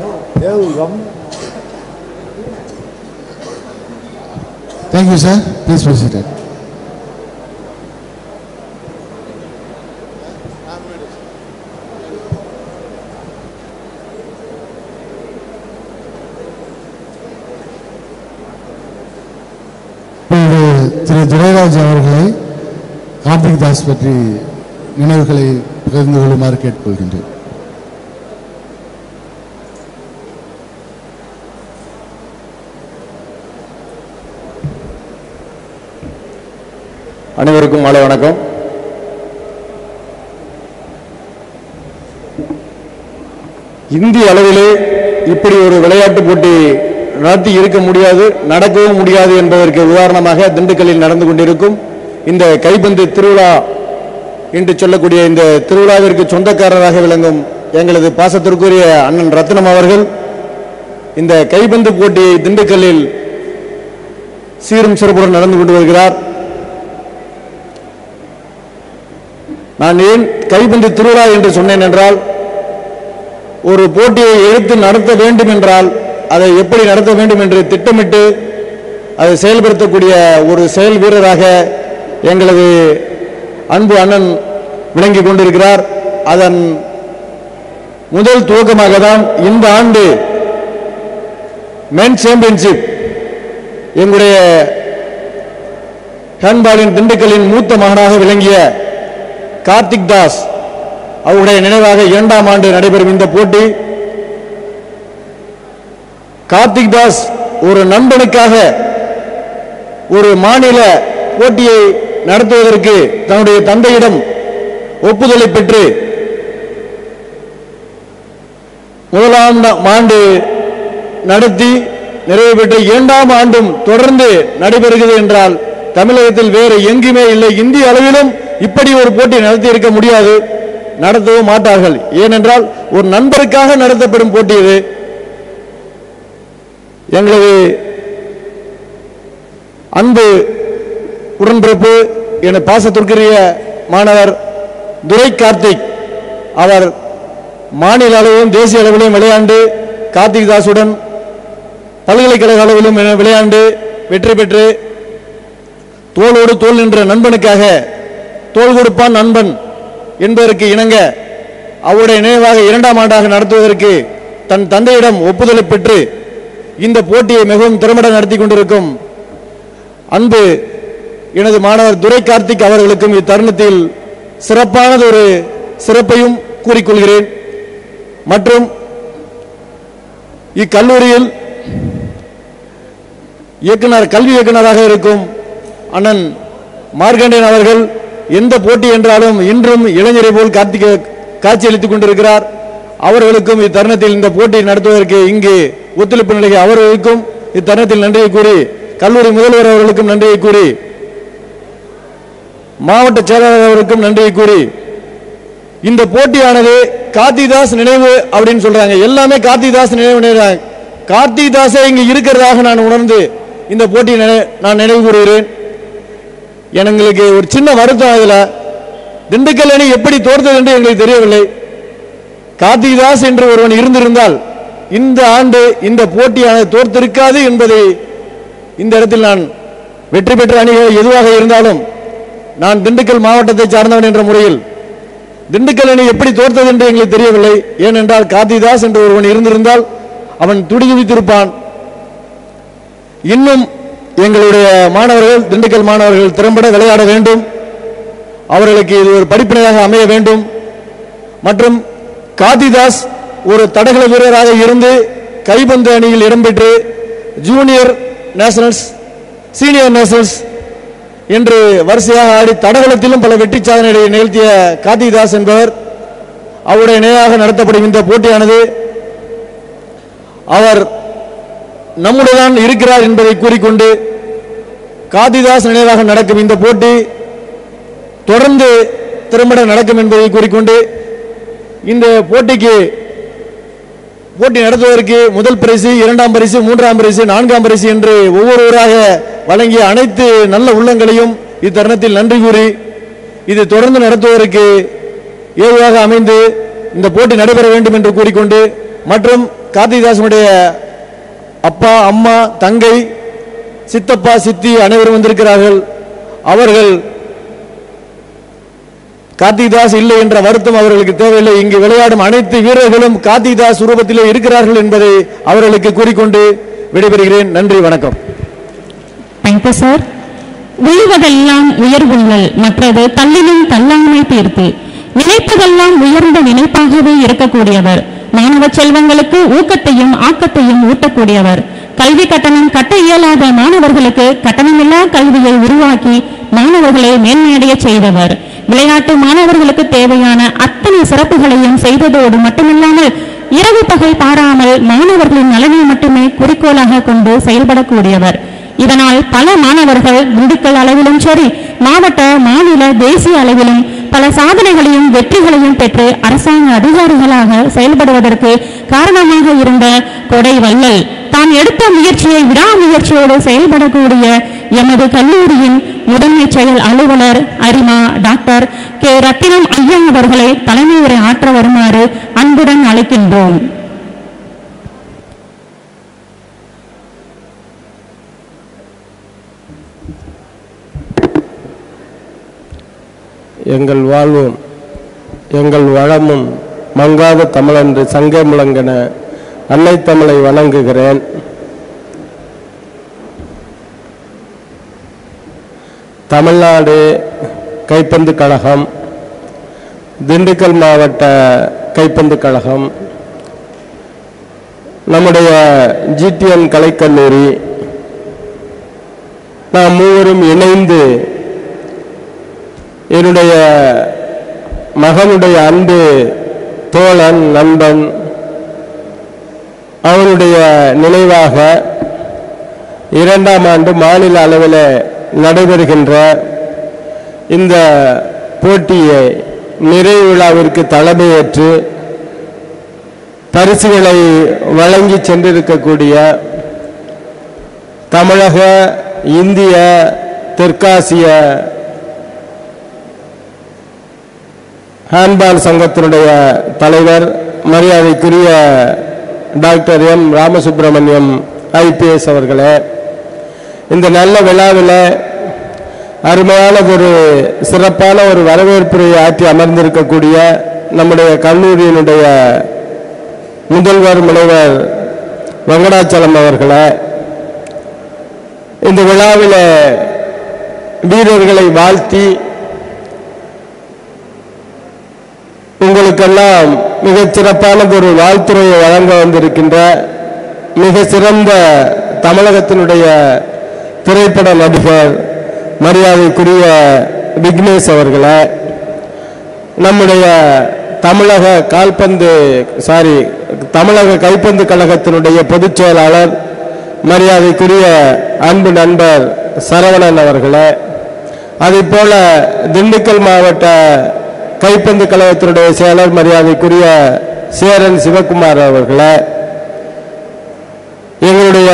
Thank you, sir. Please be seated. திரு துரைராஜ் அவர்களை கார்த்திக் தாஸ் பற்றி நினைவுகளை பகிர்ந்து கொள்ளுமாறு கேட்டுக்கொள்கின்றேன். அனைவருக்கும் மாலை வணக்கம். இந்திய அளவிலே இப்படி ஒரு விளையாட்டு போட்டி நடத்தி இருக்க முடியாது, நடக்கவும் முடியாது என்பதற்கு உதாரணமாக திண்டுக்கல்லில் நடந்து கொண்டிருக்கும் இந்த கைப்பந்து திருவிழா என்று சொல்லக்கூடிய இந்த திருவிழாவிற்கு சொந்தக்காரராக விளங்கும் எங்களது பாசத்திற்குரிய அண்ணன் ரத்னம் அவர்கள் இந்த கைப்பந்து போட்டியை திண்டுக்கல்லில் சீரும் சிறப்புடன் நடந்து கொண்டு வருகிறார். நான் ஏன் கைப்பந்து திருவிழா என்று சொன்னேன் என்றால், ஒரு போட்டியை எடுத்து நடத்த வேண்டும் என்றால் அதை எப்படி நடத்த வேண்டும் என்று திட்டமிட்டு அதை செயல்படுத்தக்கூடிய ஒரு செயல் வீரராக எங்களது அன்பு அண்ணன் விளங்கி கொண்டிருக்கிறார். அதன் முதல் துவக்கமாக தான் இந்த ஆண்டு மென் சாம்பியன்ஷிப் எங்களுடைய ஹேண்ட்பாலின் திண்டுக்கல்லின் மூத்த மகனாக விளங்கிய கார்த்திக் தாஸ் அவருடைய நினைவாக 2ஆம் ஆண்டு நடைபெறும் இந்த போட்டி. கார்த்திக் தாஸ் ஒரு நண்பனுக்காக ஒரு மாநில போட்டியை நடத்துவதற்கு தன்னுடைய தந்தையிடம் ஒப்புதலை பெற்று 1ஆம் ஆண்டு நடத்தி நிறைவு பெற்று 2ஆம் ஆண்டும் தொடர்ந்து நடைபெறுகிறது என்றால் தமிழகத்தில் வேறு எங்குமே இல்லை. இந்திய அளவிலும் இப்படி ஒரு போட்டி நடத்தி இருக்க முடியாது, நடத்தவும் மாட்டார்கள். ஏனென்றால் ஒரு நண்பருக்காக நடத்தப்படும் போட்டி இது. எங்களது அன்பு உடன்பிறப்பு என பாசத்திற்குரிய மாணவர் துரை கார்த்திக் அவர் மாநில அளவிலும் தேசிய அளவிலும் விளையாண்டு கார்த்திக் தாசுடன் பல்கலைக்கழக அளவிலும் விளையாண்டு வெற்றி பெற்று தோளோடு தோள் நின்ற நண்பனுக்காக தோள் கொடுப்பான் நண்பன் என்பதற்கு இணங்க அவருடைய நினைவாக 2ஆம் ஆண்டாக நடத்துவதற்கு தன் தந்தையிடம் ஒப்புதலை பெற்று இந்த போட்டியை மிகவும் திறம்பட நடத்தி கொண்டிருக்கும் அன்பு எனது மாணவர் துரை கார்த்திக் அவர்களுக்கும் இத்தருணத்தில் சிறப்பானது ஒரு சிறப்பையும் கூறிக்கொள்கிறேன். மற்றும் இக்கல்லூரியில் கல்வி இயக்குநராக இருக்கும் அண்ணன் மார்கண்டேயன் அவர்கள் எந்த போட்டி என்றாலும் இன்றும் இளைஞரை போல் காட்சியளித்துக் கொண்டிருக்கிறார். அவர்களுக்கும் இத்தருணத்தில் இந்த போட்டி நடத்துவதற்கு இங்கு ஒத்துழைப்பு நிலையை அவர்களுக்கும் இத்தருணத்தில் நன்றியை கூறி, கல்லூரி முதல்வர் அவர்களுக்கும் நன்றியை கூறி, மாவட்ட செயலாளர் அவர்களுக்கும் நன்றியை கூறி, இந்த போட்டியானது கார்த்திதாஸ் நினைவு அப்படின்னு சொல்றாங்க. எல்லாமே கார்த்திதாஸ் நினைவு. கார்த்திதாஸே இங்கு இருக்கிறதாக நான் உணர்ந்து இந்த போட்டியை நான் நினைவு கூறுகிறேன். எங்களுக்கு ஒரு சின்ன வருத்தம், அதில் திண்டுக்கல் அணி எப்படி தோற்றது என்று எங்களுக்கு தெரியவில்லை. கார்த்திதாஸ் என்று ஒருவன் இருந்திருந்தால் இந்த ஆண்டு இந்த போட்டியானது தோற்றிருக்காது என்பதை இந்த இடத்தில் நான் வெற்றி பெற்ற அணிகள் எதுவாக இருந்தாலும் நான் திண்டுக்கல் மாவட்டத்தை சார்ந்தவன் என்ற முறையில் திண்டுக்கல் அணி எப்படி தோற்றது என்று எங்களுக்கு தெரியவில்லை. ஏனென்றால் கார்த்திதாஸ் என்று ஒருவன் இருந்திருந்தால் அவன் துடிதுடித்திருப்பான். இன்னும் எங்களுடைய மாணவர்கள், திண்டுக்கல் மாணவர்கள் திறம்பட விளையாட வேண்டும், அவர்களுக்கு இது ஒரு படிப்பினையாக அமைய வேண்டும். மற்றும் கார்த்திதாஸ் ஒரு தடகள வீரராக இருந்து கைப்பந்து அணியில் இடம்பெற்று ஜூனியர் நேஷனல்ஸ், சீனியர் நேஷனல்ஸ் என்று வரிசையாக ஆடி தடகளத்திலும் பல வெற்றி சாதனைகளை நிகழ்த்திய கார்த்திதாஸ் என்பவர் அவருடைய நினைவாக நடத்தப்படும் இந்த போட்டியானது அவர் நம்முடன் இருக்கிறார் என்பதை கூறிக்கொண்டு கார்த்திதாஸ் நினைவாக நடக்கும் இந்த போட்டி தொடர்ந்து திறம்பட நடக்கும் என்பதை கூறிக்கொண்டு இந்த போட்டி நடத்துவதற்கு முதல் பரிசு, 2ஆம் பரிசு, 3ஆம் பரிசு, 4ஆம் பரிசு என்று ஒவ்வொருவராக வழங்கிய அனைத்து நல்ல உள்ளங்களையும் இத்தருணத்தில் நன்றி கூறி, இது தொடர்ந்து நடத்துவதற்கு ஏதுவாக அமைந்து இந்த போட்டி நடைபெற வேண்டும் என்று கூறிக்கொண்டு, மற்றும் கார்த்திதாசனுடைய அப்பா, அம்மா, தங்கை, சித்தப்பா, சித்தி அனைவரும் வந்திருக்கிறார்கள். அவர்கள் கார்த்திதாஸ் இல்லை என்ற வருத்தம் அவர்களுக்கு தேவையில்லை. இங்கு விளையாடும் அனைத்து வீரர்களும் கார்த்திதாஸ் உருவத்திலே இருக்கிறார்கள் என்பதை அவர்களுக்கு கூறிக்கொண்டு விடைபெறுகிறேன். நன்றி, வணக்கம். Thank you sir. உழுவதெல்லாம் உயர்வுள்ளல், மற்றது தள்ளினும் தள்ளாமை தீர்த்து, நினைப்பதெல்லாம் உயர்ந்த நினைப்பாகவே இருக்கக்கூடியவர், மாணவ செல்வங்களுக்கு ஊக்கத்தையும் ஆக்கத்தையும் ஊட்டக்கூடியவர், கல்வி கட்டணம் கட்ட இயலாத மாணவர்களுக்கு கட்டணமில்லா கல்வியை உருவாக்கி மாணவர்களை மேன்மையடைய செய்தவர், விளையாட்டு மாணவர்களுக்கு தேவையான அத்தனை சிறப்புகளையும் செய்ததோடு மட்டுமில்லாமல் இரவு பகல் பாராமல் மாணவர்களின் நலனை மட்டுமே குறிக்கோளாக கொண்டு செயல்படக்கூடியவர். இதனால் பல மாணவர்கள் திண்டுக்கல் அளவிலும் சரி, மாவட்ட, மாநில, தேசிய அளவிலும் பல சாதனைகளையும் வெற்றிகளையும் பெற்று அரசாங்க அதிகாரிகளாக செயல்படுவதற்கு காரணமாக இருந்த கொடை வள்ளல் தான் எடுத்த முயற்சியை விடாமுயற்சியோடு செயல்படக்கூடிய எமது கல்லூரியின் முதன்மை செயல் அலுவலர் அரிமா டாக்டர் கே ரத்தினம் ஐயா அவர்களை தலைமை உரை ஆற்ற வருமாறு அன்புடன் அழைக்கின்றோம். எங்கள் வாழ்வும் எங்கள் வளமும் மங்காத தமிழன்று சங்கே முழங்கென அன்னை தமிழை வணங்குகிறேன். தமிழ்நாடு கைப்பந்து கழகம், திண்டுக்கல் மாவட்ட கைப்பந்து கழகம், நம்முடைய ஜிடிஎன் கலைக்கல்லூரி, நாம் மூவரும் இணைந்து என்னுடைய மகனுடைய அன்பு தோழன், நண்பன், அவனுடைய நினைவாக 2ஆம் ஆண்டு மாநில அளவில் நடைபெறுகின்ற இந்த போட்டியை நிறைவு விழாவிற்கு தலைமையேற்று பரிசுகளை வழங்கி சென்றிருக்கக்கூடிய தமிழக, இந்திய, தெற்காசிய ஹேண்ட்பால் சங்கத்தினுடைய தலைவர் மரியாதைக்குரிய டாக்டர் எம் ராமசுப்பிரமணியம் ஐபிஎஸ் அவர்களே, இந்த நல்ல விழாவில் அருமையான ஒரு சிறப்பான ஒரு வரவேற்புரை ஆற்றி அமர்ந்திருக்கக்கூடிய நம்முடைய கல்லூரியினுடைய முதல்வர் முனைவர் வெங்கடாச்சலம் அவர்களே, இந்த விழாவில் வீரர்களை வாழ்த்தி உங்களுக்கெல்லாம் மிகச் சிறப்பான ஒரு வாழ்த்துறையை வழங்க வந்திருக்கின்ற மிக சிறந்த தமிழகத்தினுடைய திரைப்பட நடிகர் மரியாதைக்குரிய விக்னேஷ் அவர்களே, நம்முடைய தமிழக கைப்பந்து கழகத்தினுடைய பொதுச் செயலாளர் மரியாதைக்குரிய அன்பு நண்பர் சரவணன் அவர்களே, அதேபோல திண்டுக்கல் மாவட்ட கைப்பந்து கழகத்தினுடைய செயலர் மரியாதைக்குரிய சேரன் சிவகுமார் அவர்களே, எங்களுடைய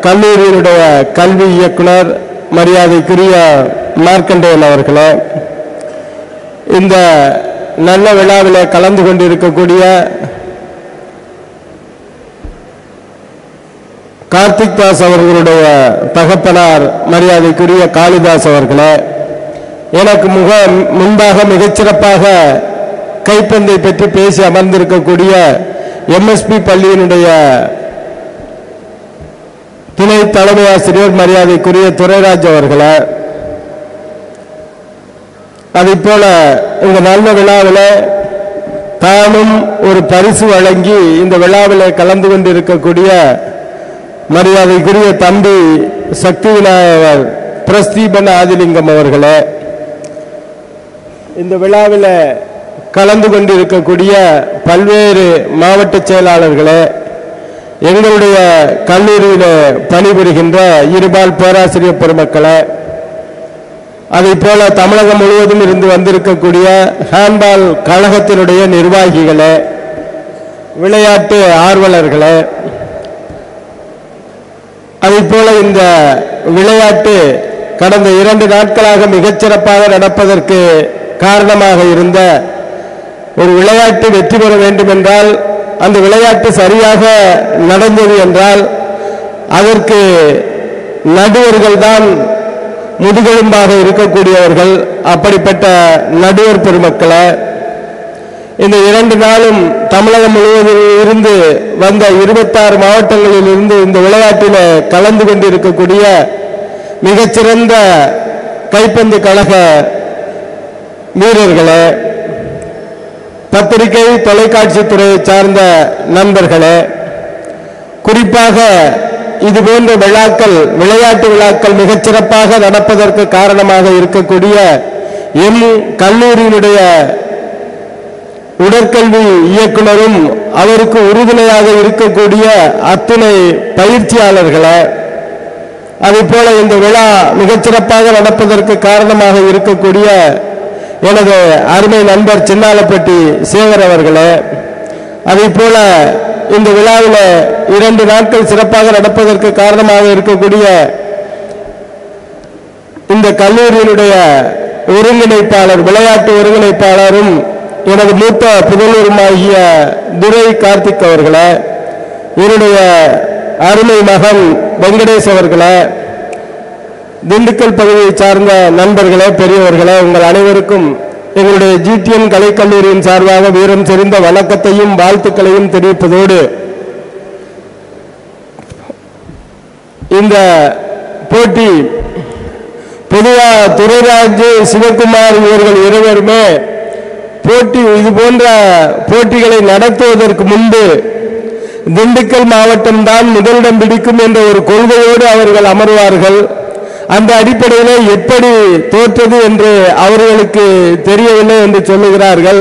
கல்லூரியினுடைய கல்வி இயக்குனர் மரியாதைக்குரிய மார்க்கண்டேயன் அவர்களே, இந்த நல்ல விழாவில் கலந்து கொண்டிருக்கக்கூடிய கார்த்திக் தாஸ் அவர்களுடைய தகப்பனார் மரியாதைக்குரிய காளிதாஸ் அவர்களே, எனக்கு முன்பாக மிகச்சிறப்பாக கைப்பந்தை பற்றி பேசி அமர்ந்திருக்கக்கூடிய எம்எஸ்பி பள்ளியினுடைய துணை தலைமை ஆசிரியர் மரியாதைக்குரிய துரைராஜ் அவர்களே, அதேபோல இந்த நல்ல விழாவில் தானும் ஒரு பரிசு வழங்கி இந்த விழாவில் கலந்து கொண்டிருக்கக்கூடிய மரியாதைக்குரிய தம்பி சக்தி விநாயகர் பிரஸ்தீபன் ஆதிலிங்கம் அவர்களே, இந்த விழாவில் கலந்து கொண்டிருக்கக்கூடிய பல்வேறு மாவட்ட செயலாளர்களே, எங்களுடைய கல்லூரியில் பணிபுரிகின்ற இருபால் பேராசிரியர் பெருமக்களே, அதேபோல தமிழகம் முழுவதும் இருந்து வந்திருக்கக்கூடிய ஹேண்ட்பால் கழகத்தினுடைய நிர்வாகிகளே, விளையாட்டு ஆர்வலர்களே, அதேபோல இந்த விளையாட்டு கடந்த 2 நாட்களாக மிகச்சிறப்பாக நடப்பதற்கு காரணமாக இருந்த ஒரு விளையாட்டு வெற்றி பெற வேண்டும் என்றால், அந்த விளையாட்டு சரியாக நடந்தது என்றால் அதற்கு நடுவர்கள் தான் முதுகெலும்பாக இருக்கக்கூடியவர்கள். அப்படிப்பட்ட நடுவர் பெருமக்களை இந்த 2 நாளும் தமிழகம் முழுவதும் இருந்து வந்த 26 மாவட்டங்களில் இருந்து இந்த விளையாட்டில் கலந்து கொண்டிருக்கக்கூடிய மிகச்சிறந்த கைப்பந்து கழக வீரர்களே, பத்திரிகை தொலைக்காட்சி துறையை சார்ந்த நண்பர்களே, குறிப்பாக இதுபோன்ற விளையாட்டு விழாக்கள் மிகச்சிறப்பாக நடப்பதற்கு காரணமாக இருக்கக்கூடிய எம் கல்லூரியினுடைய உடற்கல்வி இயக்குனரும் அவருக்கு உறுதுணையாக இருக்கக்கூடிய அத்துணை பயிற்சியாளர்களை, அதேபோல இந்த விழா மிகச்சிறப்பாக நடப்பதற்கு காரணமாக இருக்கக்கூடிய எனது அருமை நண்பர் சின்னாலப்பட்டி சேகர் அவர்களே, அதேபோல இந்த விழாவில் 2 நாட்கள் சிறப்பாக நடப்பதற்கு காரணமாக இருக்கக்கூடிய இந்த கல்லூரியினுடைய ஒருங்கிணைப்பாளர், விளையாட்டு ஒருங்கிணைப்பாளரும் எனது மூத்த புதல்வருமாகிய துரை கார்த்திக் அவர்களே, என்னுடைய அருமை மகன் வெங்கடேஷ் அவர்களே, திண்டுக்கல் பகுதியை சார்ந்த நண்பர்களே, பெரியவர்களே, உங்கள் அனைவருக்கும் எங்களுடைய ஜிடிஎன் கலைக்கல்லூரியின் சார்பாக வீரம் செறிந்த வணக்கத்தையும் வாழ்த்துக்களையும் தெரிவிப்பதோடு, இந்த போட்டி பொதுவாக துரைராஜ், சிவகுமார் இவர்கள் இருவருமே இது போன்ற போட்டிகளை நடத்துவதற்கு முன்பு திண்டுக்கல் மாவட்டம் தான் முதலிடம் பிடிக்கும் என்ற ஒரு கொள்கையோடு அவர்கள் அமர்வார்கள். அந்த அடிப்படையில் எப்படி தோற்றது என்று அவர்களுக்கு தெரியவில்லை என்று சொல்லுகிறார்கள்.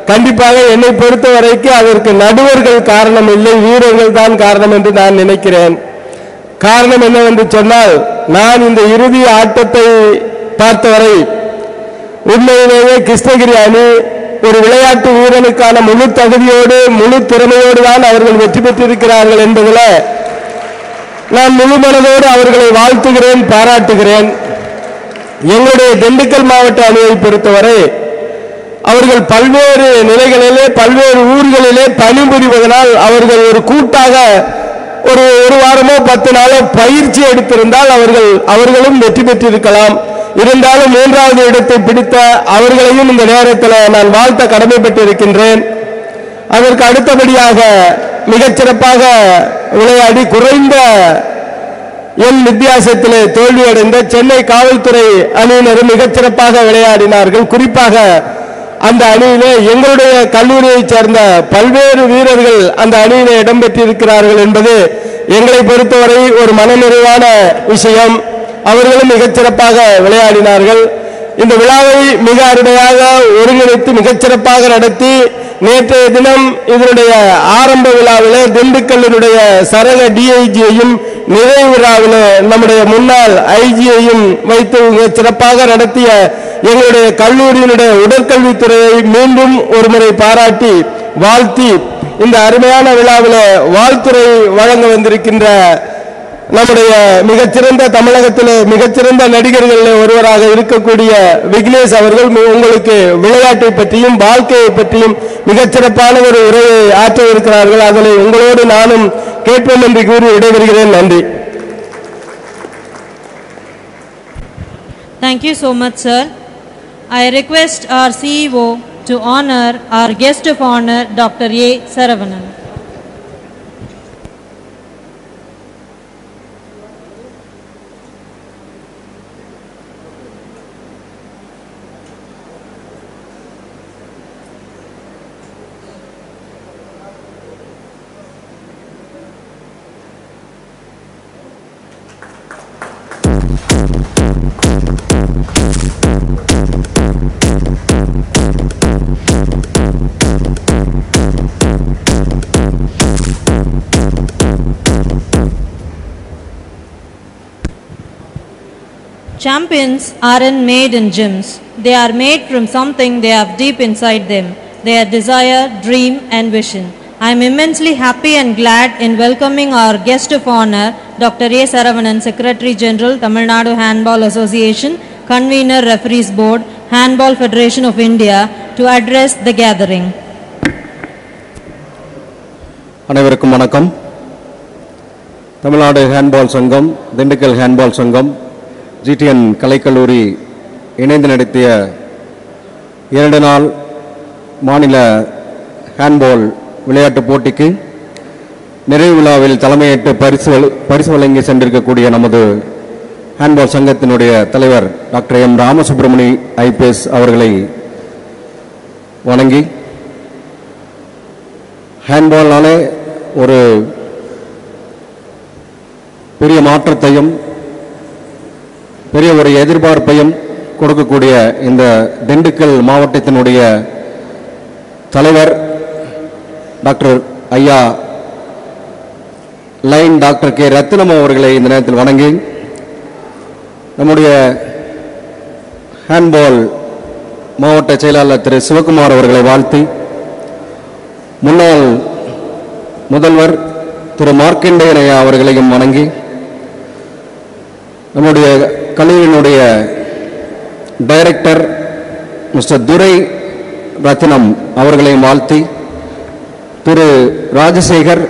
கண்டிப்பாக என்னை பொறுத்தவரைக்கும் அதற்கு நடுவர்கள் காரணம் இல்லை, வீரர்கள் தான் காரணம் என்று நான் நினைக்கிறேன். காரணம் என்னவென்று சொன்னால், நான் இந்த இறுதி ஆட்டத்தை பார்த்தவரை உண்மையிலேயே கிருஷ்ணகிரி அணி ஒரு விளையாட்டு வீரனுக்கான முழு தகுதியோடு முழு திறமையோடு தான் அவர்கள் வெற்றி பெற்றிருக்கிறார்கள் என்பதில் நான் முழு மனதோடு அவர்களை வாழ்த்துகிறேன், பாராட்டுகிறேன். எங்களுடைய திண்டுக்கல் மாவட்ட அணியை பொறுத்தவரை அவர்கள் பல்வேறு நிலைகளிலே பல்வேறு ஊர்களிலே பணிபுரிவதனால் அவர்கள் ஒரு கூட்டாக ஒரு வாரமோ 10 நாளோ பயிற்சி எடுத்திருந்தால் அவர்களும் வெற்றி பெற்றிருக்கலாம். இருந்தாலும் 3வது இடத்தை பிடித்த அவர்களையும் இந்த நேரத்தில் நான் வாழ்த்த கடமைப்பட்டிருக்கின்றேன். அதற்கு அடுத்தபடியாக மிகச்சிறப்பாக விளையாடி குறைந்த வித்தியாசத்திலே தோல்வியடைந்த சென்னை காவல்துறை அணியினரும் மிகச்சிறப்பாக விளையாடினார்கள். குறிப்பாக அந்த அணியிலே எங்களுடைய கல்லூரியைச் சேர்ந்த பல்வேறு வீரர்கள் அந்த அணியிலே இடம்பெற்றிருக்கிறார்கள் என்பது எங்களை பொறுத்தவரை ஒரு மனநிறைவான விஷயம். அவர்களும் மிகச்சிறப்பாக விளையாடினார்கள். இந்த விழாவை மிக அருமையாக ஒருங்கிணைத்து மிகச்சிறப்பாக நடத்தி நேற்றைய தினம் இதனுடைய ஆரம்ப விழாவில் திண்டுக்கல்லினுடைய சரக டிஐஜியையும் நிறைவு விழாவில் நம்முடைய முன்னாள் ஐஜியையும் வைத்து சிறப்பாக நடத்திய எங்களுடைய கல்லூரியினுடைய உடற்கல்வித்துறையை மீண்டும் ஒருமுறை பாராட்டி வாழ்த்தி இந்த அருமையான விழாவில் வாழ்த்துறை வழங்க வந்திருக்கின்ற நம்முடைய மிகச்சிறந்த தமிழகத்தில் மிகச்சிறந்த நடிகர்களில் ஒருவராக இருக்கக்கூடிய விக்னேஷ் அவர்கள் உங்களுக்கு விளையாட்டை பற்றியும் வாழ்க்கையை பற்றியும் மிகச்சிறப்பான ஒரு உரையை ஆற்ற இருக்கிறார்கள். அதில் உங்களோடு நானும் கேட்போம் என்று கூறி விடைபெறுகிறேன். நன்றி. Thank you so much, sir. I request our CEO to honor our guest of honor, Dr. A. Saravanan. Champions aren't made in gyms. They are made from something they have deep inside them, their desire, dream and vision. I am immensely happy and glad in welcoming our guest of honor, Dr. A. Saravanan, Secretary General, Tamil Nadu Handball Association, Convener Referees Board, Handball Federation of India, to address the gathering. அனைவருக்கும் வணக்கம். Tamil Nadu handball சங்கம், Dindigul handball சங்கம், GTN கலைக்கல்லூரி இணைந்து நடத்திய 2 நாள் மாநில handball விளையாட்டுப் போட்டிக்கு நிறைவு விழாவில் தலைமையேற்று பரிசு வழங்கி சென்றிருக்கக்கூடிய நமது ஹேண்ட்பால் சங்கத்தினுடைய தலைவர் டாக்டர் எம் ராமசுப்ரமணி ஐபிஎஸ் அவர்களை வணங்கி, ஹேண்ட்பால்னாலே ஒரு பெரிய மாற்றத்தையும் பெரிய ஒரு எதிர்பார்ப்பையும் கொடுக்கக்கூடிய இந்த திண்டுக்கல் மாவட்டத்தினுடைய தலைவர் டாக்டர் ஐயா லைன் டாக்டர் கே ரத்னம் அவர்களை இந்த நேரத்தில் வணங்கி நம்முடைய ஹேண்ட்பால் மாவட்ட செயலாளர் திரு சிவகுமார் அவர்களை வாழ்த்தி முன்னாள் முதல்வர் திரு மார்க்கண்டேயன் ஐயா அவர்களையும் வணங்கி நம்முடைய கல்லூரியினுடைய டைரக்டர் மிஸ்டர் துரை ரத்னம் அவர்களையும் வாழ்த்தி Thiru Rajasekar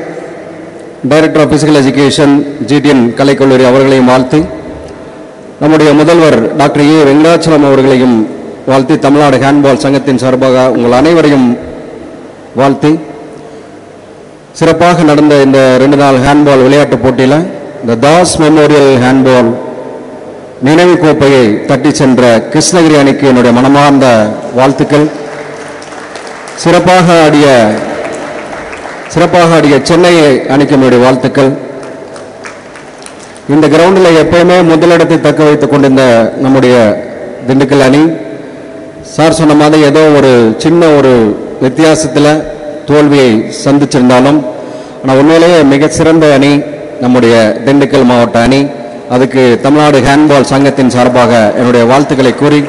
director of physical education GTN கலைக்கல்லூரி அவர்களையும் வாழ்த்தி நம்முடைய முதல்வர் டாக்டர் ஏ வெங்கடாச்சலம் அவர்களையும் வாழ்த்தி தமிழ்நாடு ஹேண்ட்பால் சங்கத்தின் சார்பாக உங்கள் அனைவரையும் வாழ்த்தி சிறப்பாக நடந்த இந்த 2 நாள் ஹேண்ட்பால் விளையாட்டுப் போட்டியில் இந்த தாஸ் மெமோரியல் ஹேண்ட்பால் நினைவு கோப்பையை தட்டி சென்ற கிருஷ்ணகிரி அணிக்கு என்னுடைய மனமார்ந்த வாழ்த்துக்கள். சிறப்பாக ஆடிய சென்னை அணிக்கு என்னுடைய வாழ்த்துக்கள். இந்த கிரவுண்டில் எப்பயுமே முதலிடத்தை தக்க வைத்துக் கொண்டிருந்த நம்முடைய திண்டுக்கல் அணி சார் சொன்ன மாதிரி ஏதோ ஒரு சின்ன ஒரு வித்தியாசத்தில் தோல்வியை சந்திச்சிருந்தாலும் ஆனால் உண்மையிலேயே மிக சிறந்த அணி நம்முடைய திண்டுக்கல் மாவட்ட அணி. அதுக்கு தமிழ்நாடு ஹேண்ட்பால் சங்கத்தின் சார்பாக என்னுடைய வாழ்த்துக்களை கூறி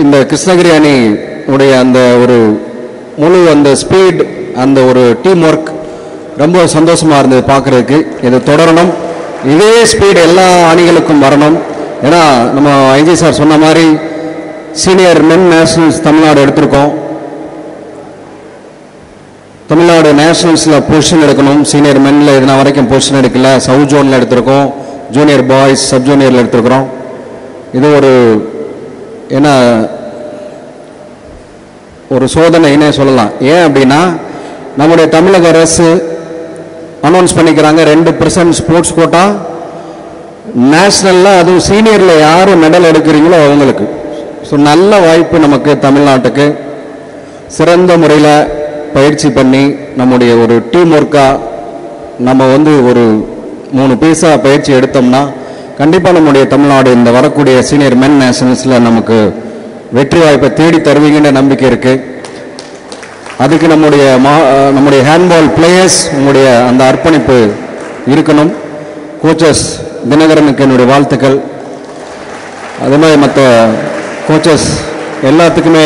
இந்த கிருஷ்ணகிரி அணி உடைய அந்த ஒரு முழு அந்த ஸ்பீட் அந்த ஒரு டீம் ஒர்க் ரொம்ப சந்தோஷமா இருந்தது பார்க்கறதுக்கு. இது தொடரணும், இதே ஸ்பீட் எல்லா அணிகளுக்கும் வரணும். ஏன்னா நம்ம ஐஜி சார் சொன்ன மாதிரி சீனியர் மென் நேஷனல்ஸ் தமிழ்நாடு எடுத்திருக்கோம். தமிழ்நாடு நேஷனல்ஸில் பொசிஷன் எடுக்கணும். சீனியர் மென்னில் இதனால் வரைக்கும் பொசிஷன் எடுக்கல. சவுத் ஜோனில் எடுத்திருக்கோம், ஜூனியர் பாய்ஸ் சப் ஜூனியரில் எடுத்திருக்கிறோம். இது ஒரு சோதனைன்னே சொல்லலாம். ஏன் அப்படின்னா நம்முடைய தமிழக அரசு அனௌன்ஸ் பண்ணிக்கிறாங்க 2% ஸ்போர்ட்ஸ் கோட்டா நேஷனலில், அதுவும் சீனியரில் யார் மெடல் எடுக்கிறீங்களோ அவங்களுக்கு. ஸோ நல்ல வாய்ப்பு நமக்கு தமிழ்நாட்டுக்கு. சிறந்த முறையில் பயிற்சி பண்ணி நம்முடைய ஒரு டீம் ஒர்க்காக நம்ம ஒரு 3 பீஸாக பயிற்சி எடுத்தோம்னா கண்டிப்பாக நம்முடைய தமிழ்நாடு இந்த வரக்கூடிய சீனியர் மென் நேஷனல்ஸில் நமக்கு வெற்றி வாய்ப்பை தேடி தருவீங்கன்ற நம்பிக்கை இருக்குது. அதுக்கு நம்முடைய ஹேண்ட்பால் பிளேயர்ஸ் உங்களுடைய அந்த அர்ப்பணிப்பு இருக்கணும். கோச்சஸ் தினகரனுக்கு என்னுடைய வாழ்த்துக்கள். அதே மாதிரி மற்ற கோச்சஸ் எல்லாத்துக்குமே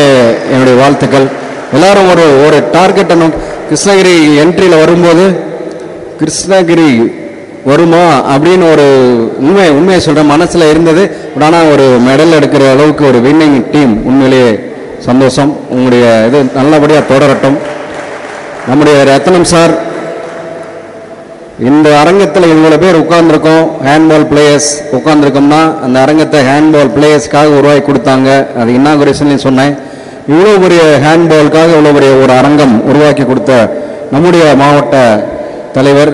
என்னுடைய வாழ்த்துக்கள். எல்லாரும் ஒரு டார்கெட்டை கிருஷ்ணகிரி என்ட்ரியில் வரும்போது கிருஷ்ணகிரி வருமா அப்படின்னு ஒரு உண்மையை சொல்கிற மனசில் இருந்தது. ஆனால் ஒரு மெடல் எடுக்கிற அளவுக்கு ஒரு வின்னிங் டீம். உண்மையிலேயே சந்தோஷம். உங்களுடைய இது நல்லபடியாக தொடரட்டும். நம்முடைய ரத்னம் சார், இந்த அரங்கத்தில் இவ்வளோ பேர் உட்கார்ந்துருக்கோம், ஹேண்ட்பால் பிளேயர்ஸ் உட்கார்ந்துருக்கோம்னா அந்த அரங்கத்தை ஹேண்ட்பால் பிளேயர்ஸ்க்காக உருவாக்கி கொடுத்தாங்க. அது இன்னாகுரேஷன்லையும் சொன்னேன். இவ்வளோ பெரிய ஹேண்ட்பாலுக்காக இவ்வளோ பெரிய ஒரு அரங்கம் உருவாக்கி கொடுத்த நம்முடைய மாவட்ட தலைவர்,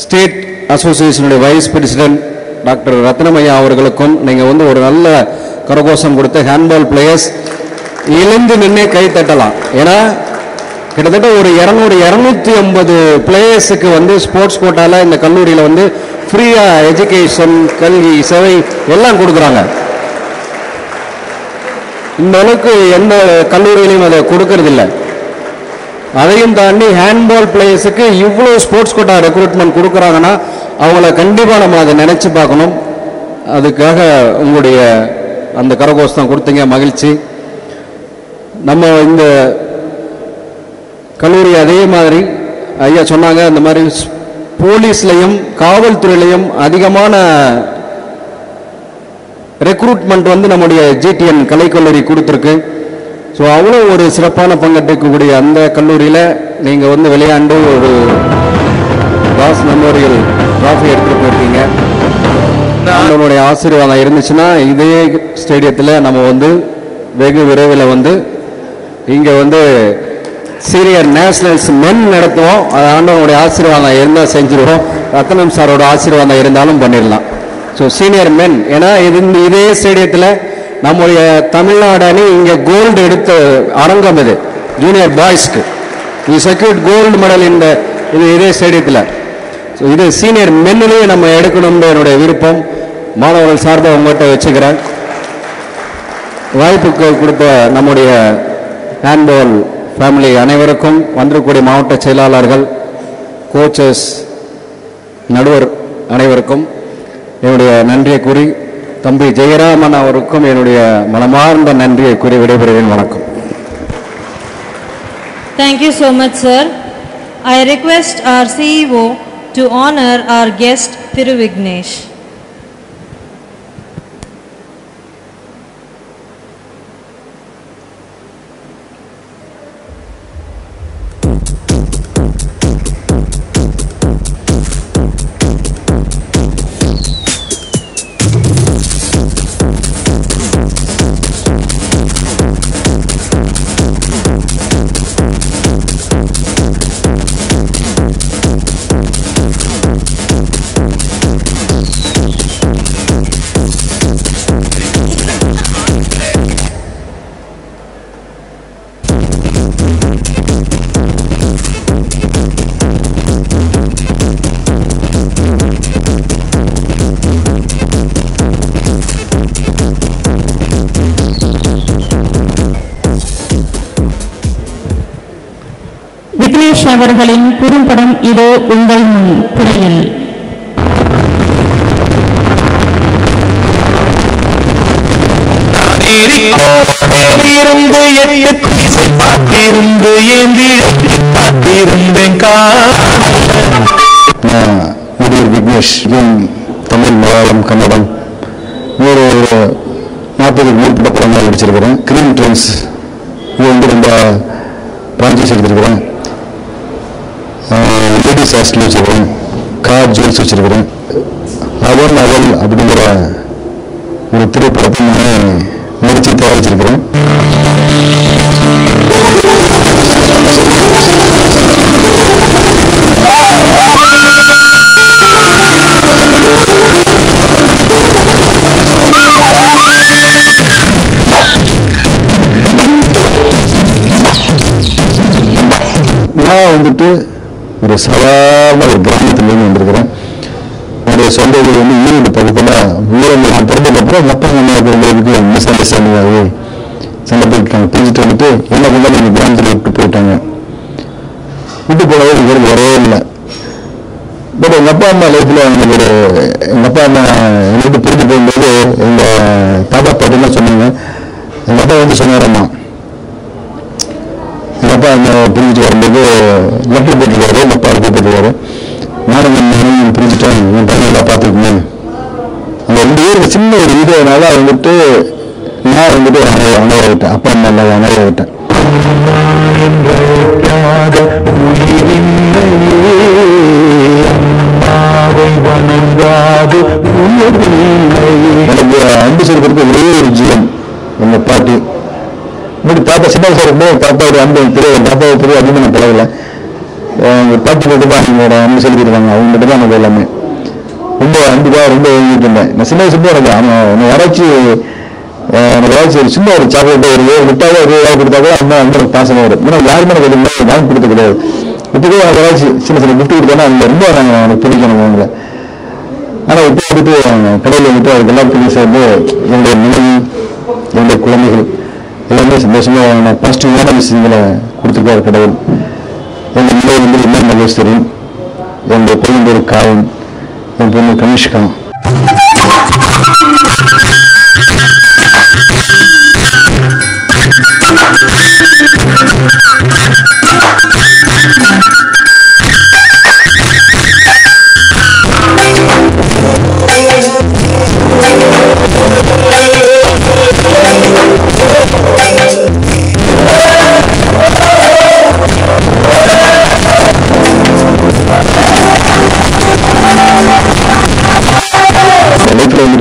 ஸ்டேட் அசோசியேஷனுடைய வைஸ் பிரசிடென்ட் டாக்டர் ரத்னமையா அவர்களுக்கும் நீங்கள் ஒரு நல்ல கரகோஷம் கொடுத்த ஹேண்ட்பால் பிளேயர்ஸ் எழுந்து நின்று கை தட்டலாம். ஏன்னா கிட்டத்தட்ட ஒரு 200-250 பிளேயர்ஸுக்கு ஸ்போர்ட்ஸ் கோட்டாவில் இந்த கல்லூரியில் ஃப்ரீயாக எஜுகேஷன், கல்வி, சேவை எல்லாம் கொடுக்குறாங்க. இந்த அளவுக்கு எந்த கல்லூரியிலையும் அதை கொடுக்கறதில்லை. அதையும் தாண்டி ஹேண்ட்பால் பிளேயர்ஸுக்கு இவ்வளோ ஸ்போர்ட்ஸ் கோட்டா ரெக்ரூட்மெண்ட் கொடுக்குறாங்கன்னா அவங்கள கண்டிப்பாக நம்ம அதை நினச்சி பார்க்கணும். அதுக்காக உங்களுடைய அந்த கரகோஷம் கொடுத்தீங்க, மகிழ்ச்சி. நம்ம இந்த கல்லூரி அதே மாதிரி ஐயா சொன்னாங்க, இந்த மாதிரி போலீஸ்லையும் காவல்துறையிலையும் அதிகமான ரெக்ரூட்மெண்ட் நம்முடைய ஜிடிஎன் கலைக்கல்லூரி கொடுத்துருக்கு. ஸோ அவ்வளோ ஒரு சிறப்பான பங்கெடுக்கக்கூடிய அந்த கல்லூரியில் நீங்கள் விளையாண்டு ஒரு தாஸ் மெமோரியல் டிராஃபி எடுத்துகிட்டு போயிருக்கீங்க. நம்மளுடைய ஆசீர்வாதம் இருந்துச்சுன்னா இதே ஸ்டேடியத்தில் நம்ம வெகு விரைவில் இங்கே சீனியர் நேஷனல்ஸ் மென் நடத்துவோம். அது ஆண்டவனுடைய ஆசீர்வாதம் இருந்தால் செஞ்சுருவோம். ரத்னம் சாரோட ஆசீர்வாதம் இருந்தாலும் பண்ணிடலாம். ஸோ சீனியர் மென், ஏன்னா இதே ஸ்டேடியத்தில் நம்முடைய தமிழ்நாடு அணி இங்கே கோல்டு எடுத்த அரங்கம் இது. ஜூனியர் பாய்ஸ்க்கு செக்யூர்ட் கோல்டு மெடல் இதே ஸ்டேடியத்தில். ஸோ இது சீனியர் மென்னிலேயே நம்ம எடுக்கணும்னு என்னுடைய விருப்பம். மாணவர்கள் சார்பாக உங்கள்கிட்ட வச்சுக்கிறேன். வாய்ப்புக்கு கொடுத்த நம்முடைய ஹேண்ட்பால் ஃபேமிலி அனைவருக்கும், வந்திருக்கக்கூடிய மாவட்ட செயலாளர்கள், கோச்சஸ், நடுவர் அனைவருக்கும் என்னுடைய நன்றியை கூறி, தம்பி ஜெயராமன் அவருக்கும் என்னுடைய மனமார்ந்த நன்றியை கூறி விடைபெறுவேன். வணக்கம். Thank you so much, sir. I request our CEO to honor our guest Thiru Vignesh. Vignesh அவர்களின் குறும்படம் இதோ உங்கள் முன் திரையில். விக்னேஷ் தமிழ், மலையாளம், கன்னடம் ஒரு 40 மேற்பட்ட படங்கள் நடிச்சிருக்கிறேன். கிரீம் ட்ரெண்ட்ஸ் இது வந்து ரொம்ப பிரான்ச்சைஸ் எடுத்திருக்கிறேன். லேடிஸ் ஹாஸ்டல் வச்சிருக்கிறேன். கார் ஜுவல்ஸ் வச்சிருக்கிறேன். அவன் அவள் அப்படிங்கிற ஒரு திரைப்படத்தை நான் நடிச்சு தயாரிச்சிருக்கிறேன். நான் வந்துட்டு ஒரு சாதாரண ஒரு கிராமத்திலேருந்து வந்திருக்கிறேன். என்னுடைய சொந்த ஊர் வந்து ஈரோடு பக்கத்தில். ஊரில் நான் பிறந்ததுக்கப்புறம் மொத்த அம்மாவுக்கு மிஸ் அண்டர்ஸ்டாண்டிங் ஆகி சண்டை போயிட்டாங்க. பிரிச்சுட்டு வந்துட்டு என்ன பண்ணாலும் எங்கள் கிராமத்தில் விட்டு போயிட்டாங்க. விட்டு போனது இவருக்கு வரவே இல்லை. பட் எங்கள் அப்பா அம்மா லைஃப்பில் எங்கள் அப்பா அம்மா என்னை விட்டு பிரிஞ்சு போகும்போது எங்கள் தாத்தா பாட்டிலாம் சொன்னாங்க. எங்கள் அப்பா வந்து சொன்னாரம்மா, எங்கள் அப்பா அம்மா பிரிஞ்சுட்டு வரும்போது லெட்டர் போட்டுருக்காரு. எங்கள் அப்பா லெட்டர் போட்டுருக்காரு. நானும் என் பிரிஞ்சுட்டேன், என் பையனை பார்த்துருக்கேன். அந்த 2 பேருக்கு சின்ன ஒரு இதனால வந்துட்டு நான் வந்துட்டு அணையாகிட்டேன். அப்பா அம்மா இல்லாத அணையாகிட்டேன். எனக்கு அன்பு சொல்றதுக்கு ஒரே ஒரு ஜீவன் எங்க பாட்டி. இப்படி தாத்தா சின்ன வயசு தாத்தா ஒரு அன்பு தெரியாது. தாத்தாவை பெரிய அதிகமாக நான் பழகல. பாட்டி மட்டும் தான் அவங்களோட அன்பு செலுத்திருக்காங்க. அவங்க மட்டும் தான் எனக்கு எல்லாமே. ரொம்ப அன்புக்காக ரொம்ப எழுதிட்டு இருந்தேன். நான் சின்ன வயசுல எனக்கு அவன் யாராச்சும் எனக்கு ஏதாச்சும் சின்ன ஒரு சாக்லேட் ஒரு விட்டாவே ஒரு கொடுத்தா கூட அந்த அந்த பாசமாக வரும். ஏன்னா யாருமே எனக்கு வாங்கி கொடுத்த கிடையாது. இப்போவே எனக்கு ஏதாச்சும் சின்ன சின்ன கிஃப்ட் கொடுத்தோன்னா அந்த ரொம்ப எனக்கு பிடிக்கணும் அவங்கள. ஆனால் இப்போ வந்துட்டு கடையில் வந்துட்டு அதுக்கு எல்லாத்துக்கும் சேர்ந்து என்னுடைய மனைவி, என்னுடைய குழந்தைகள் எல்லாமே சந்தோஷமாக பாசிட்டிவான விஷயங்களை கொடுத்துருக்காரு கடவுள். எங்கள் நிலை வந்து என்ன மகேஸ்வரி, என்னுடைய குழந்தை பேர் காயன், என் பொண்ணு கனிஷ்கா.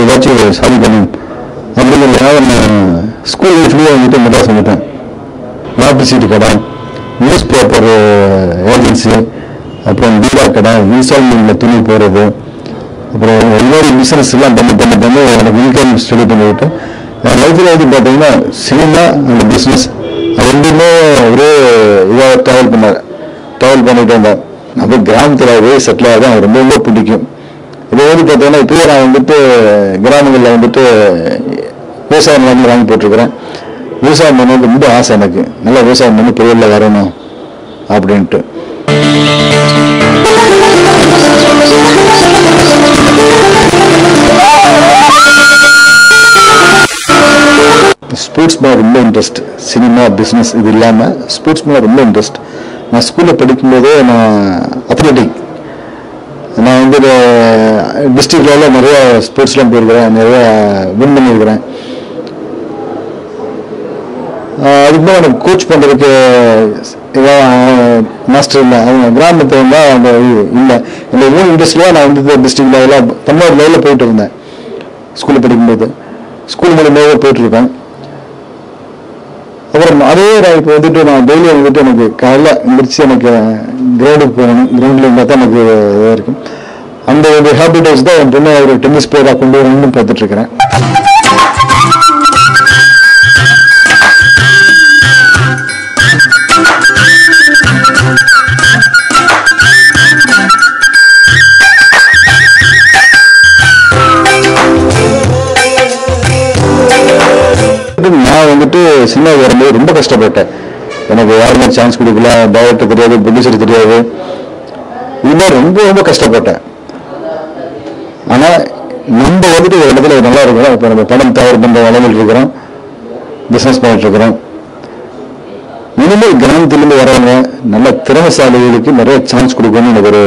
ஏதாச்சும் சாதிக்கணும் அப்படிங்கிறதுனால நான் ஸ்கூல் லைஃப்லேயே வந்துட்டு மெட்ராஸ் வந்துட்டேன். லாட்டரி சீட்டு கடை, நியூஸ் பேப்பர் ஏஜென்சி, அப்புறம் பீடா கடை, இன்ஸ்டால்மெண்ட்டில் துணி போடுறது, அப்புறம் ஒவ்வொரு பிஸ்னஸ் எல்லாம் பண்ணி எனக்கு இன்கம் ஸ்டடி பண்ணிவிட்டு என் லைஃப்பில் வந்து பார்த்தீங்கன்னா சினிமா அந்த பிஸ்னஸ் ரெண்டுமே ஒரே இதாக ட்ராவல் பண்ணிட்டு இருந்தேன். அப்படியே கிராமத்தில் ஒரே செட்டில் ஆக எனக்கு ரொம்ப ரொம்ப பிடிக்கும். இதை வந்து பார்த்தீங்கன்னா இப்போயே நான் வந்துட்டு கிராமங்களில் வந்துட்டு விவசாய நிலங்கள் வாங்கி போட்டிருக்கிறேன். விவசாயம் பண்ணது ரொம்ப ஆசை எனக்கு. நல்லா விவசாயம் பண்ணி பெரிய வரணும் அப்படின்ட்டு. ஸ்போர்ட்ஸ் மேலே ரொம்ப இன்ட்ரெஸ்ட். சினிமா, பிஸ்னஸ் இது இல்லாமல் ஸ்போர்ட்ஸ் மேலே ரொம்ப இன்ட்ரெஸ்ட். நான் ஸ்கூலில் படிக்கும்போதே நான் அத்லெட்டிக், நான் வந்து டிஸ்ட்ரிக்ட் லெவலில் நிறைய ஸ்போர்ட்ஸ்லாம் போயிருக்கிறேன், நிறைய வின் பண்ணியிருக்கிறேன். அதுக்கு மேலே எனக்கு கோச் பண்ணுறதுக்கு மாஸ்டர் இல்லை, அவங்க கிராமத்தை இருந்தால் அந்த இல்லை. இந்த ஓன் இன்ட்ரெஸ்ட்லாம் நான் வந்து டிஸ்ட்ரிக்ட் லெவலில் தமிழ்நாடு லெவலில் போயிட்டு இருந்தேன். ஸ்கூலில் படிக்கும்போது ஸ்கூல் மூலமாக போயிட்டுருப்பேன். அப்புறம் அதே இப்போ வந்துட்டு நான் டெய்லி வந்துட்டு எனக்கு காலையில் எந்திரிச்சு எனக்கு கிரவுண்டுக்கு போகணும். கிரவுண்டில் இருந்தால் தான் எனக்கு இதாக இருக்கும். அந்த ஒரு ஹேபிட்டேஸ் தான் என் பொண்ணு ஒரு டென்னிஸ் பிளேயராக கொண்டு வரணும்னு பார்த்துட்ருக்கிறேன். நான் வந்துட்டு சின்ன வரும்போது ரொம்ப கஷ்டப்பட்டேன். எனக்கு யாருமே சான்ஸ் கொடுக்கல, பயோட்டு தெரியாது, ப்ரொடியூசர் தெரியாது, இது மாதிரி ரொம்ப ரொம்ப கஷ்டப்பட்டேன். ஆனால் நம்ம வந்துட்டு ஒரு இடத்துல நல்லா இருக்கிறோம். இப்போ நம்ம பணம் தயார் பண்ணுற நிலைமையில் இருக்கிறோம், பிஸ்னஸ் பண்ணிட்டு இருக்கிறோம். இனிமேல் கிராமத்திலிருந்து வரவங்க நல்ல திறமைசாலிகளுக்கு நிறைய சான்ஸ் கொடுக்கணும்னு எனக்கு ஒரு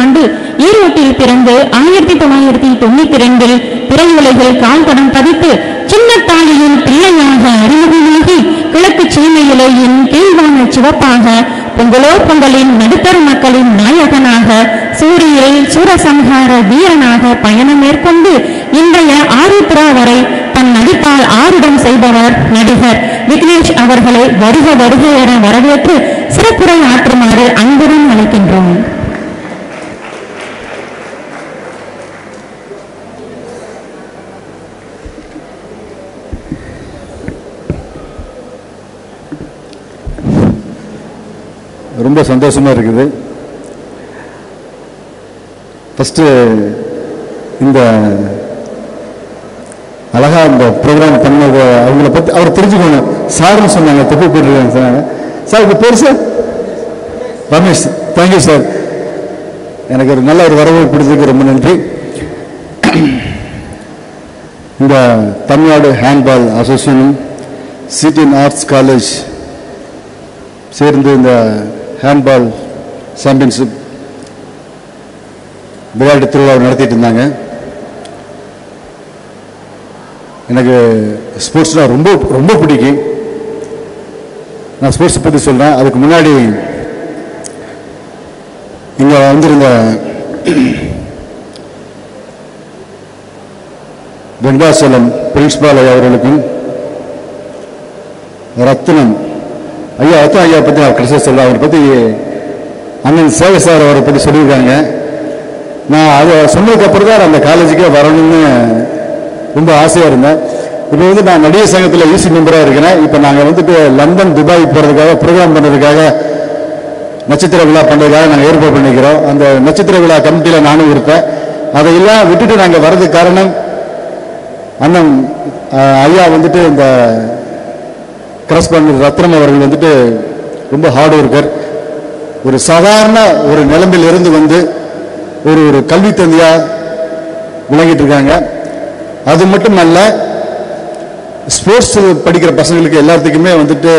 ஆண்டு ஈரோட்டில் பிறந்து 1992 திரையுலகில் கால்படம் பதித்து சின்னத்தாளியின் பிள்ளையாக அறிமுகமாகி கிழக்கு சீமையிலையின் கீழ்வான சிவப்பாக பொங்கலோ பொங்கலின் நடுத்தர மக்களின் நாயகனாக சூரியில் சூரசம்ஹார வீரனாக பயணம் மேற்கொண்டு இன்றைய ஆருத்ரா வரை தன் நடிப்பால் ஆருடம் செய்பவர் நடிகர் விக்னேஷ் அவர்களை வருக வருக என வரவேற்று சிறப்புரை ஆற்றுமாறு அன்புடன் அழைக்கின்றோம். ரொம்ப சந்தோஷமா இருக்குது. ஃபர்ஸ்ட் இந்த அழகா இந்த ப்ரோக்ராம் பண்ணது அவங்கள பத்தி அவர் தெரிஞ்சுக்கணும். சார்னு சொன்னாங்க, தப்பு போட்டுருக்காங்க சொன்னாங்க. சார் உங்க பேர் சார்? ரமேஷ். Thank you sir. எனக்கு ஒரு நல்ல ஒரு வரவு கொடுத்ததுக்கு ரொம்ப நன்றி. இந்த Tamil Nadu handball association CDN arts college சேர்ந்து இந்த ஹேண்ட்பால் சாம்பியன்ஷிப் விளையாட்டு திருவிழா நடத்திட்டு இருந்தாங்க. எனக்கு ஸ்போர்ட்ஸ்லாம் ரொம்ப ரொம்ப பிடிக்கும். நான் ஸ்போர்ட்ஸ் பற்றி சொல்கிறேன். அதுக்கு முன்னாடி இங்கே வந்திருந்த வெங்கடாசலம் பிரின்சிபால் ஐயா அவர்களுக்கும் ரத்னம் ஐயா பற்றி நான் கடைசியாக சொல்ல, அவரை பற்றி அண்ணன் சேவை சார் அவரை பற்றி சொல்லியிருக்காங்க. நான் அதை சொன்னதுக்கு அப்புறம் தான் அந்த காலேஜுக்கே வரணும்னு ரொம்ப ஆசையாக இருந்தேன். இப்போ வந்து நான் நடிகர் சங்கத்தில் ஈசி மெம்பராக இருக்கிறேன். இப்போ நாங்கள் வந்துட்டு லண்டன், துபாய் போகிறதுக்காக ப்ரோக்ராம் பண்ணுறதுக்காக நட்சத்திர விழா பண்ணுறதுக்காக நாங்கள் ஏற்பாடு பண்ணிக்கிறோம். அந்த நட்சத்திர விழா கமிட்டியில் நானும் இருப்பேன். அதையெல்லாம் விட்டுட்டு நாங்கள் வர்றதுக்கு காரணம் அண்ணன் ஐயா வந்துட்டு இந்த கரஸ்பாண்டன்ட் ரத்னம் அவர்கள் வந்துட்டு ரொம்ப ஹார்ட் ஒர்க்கர். ஒரு சாதாரண ஒரு நிலைமையில் இருந்து வந்து ஒரு கல்வி தந்தையா விளங்கிட்டு இருக்காங்க. அது மட்டும் அல்ல, ஸ்போர்ட்ஸ் படிக்கிற பசங்களுக்கு எல்லாத்துக்குமே வந்துட்டு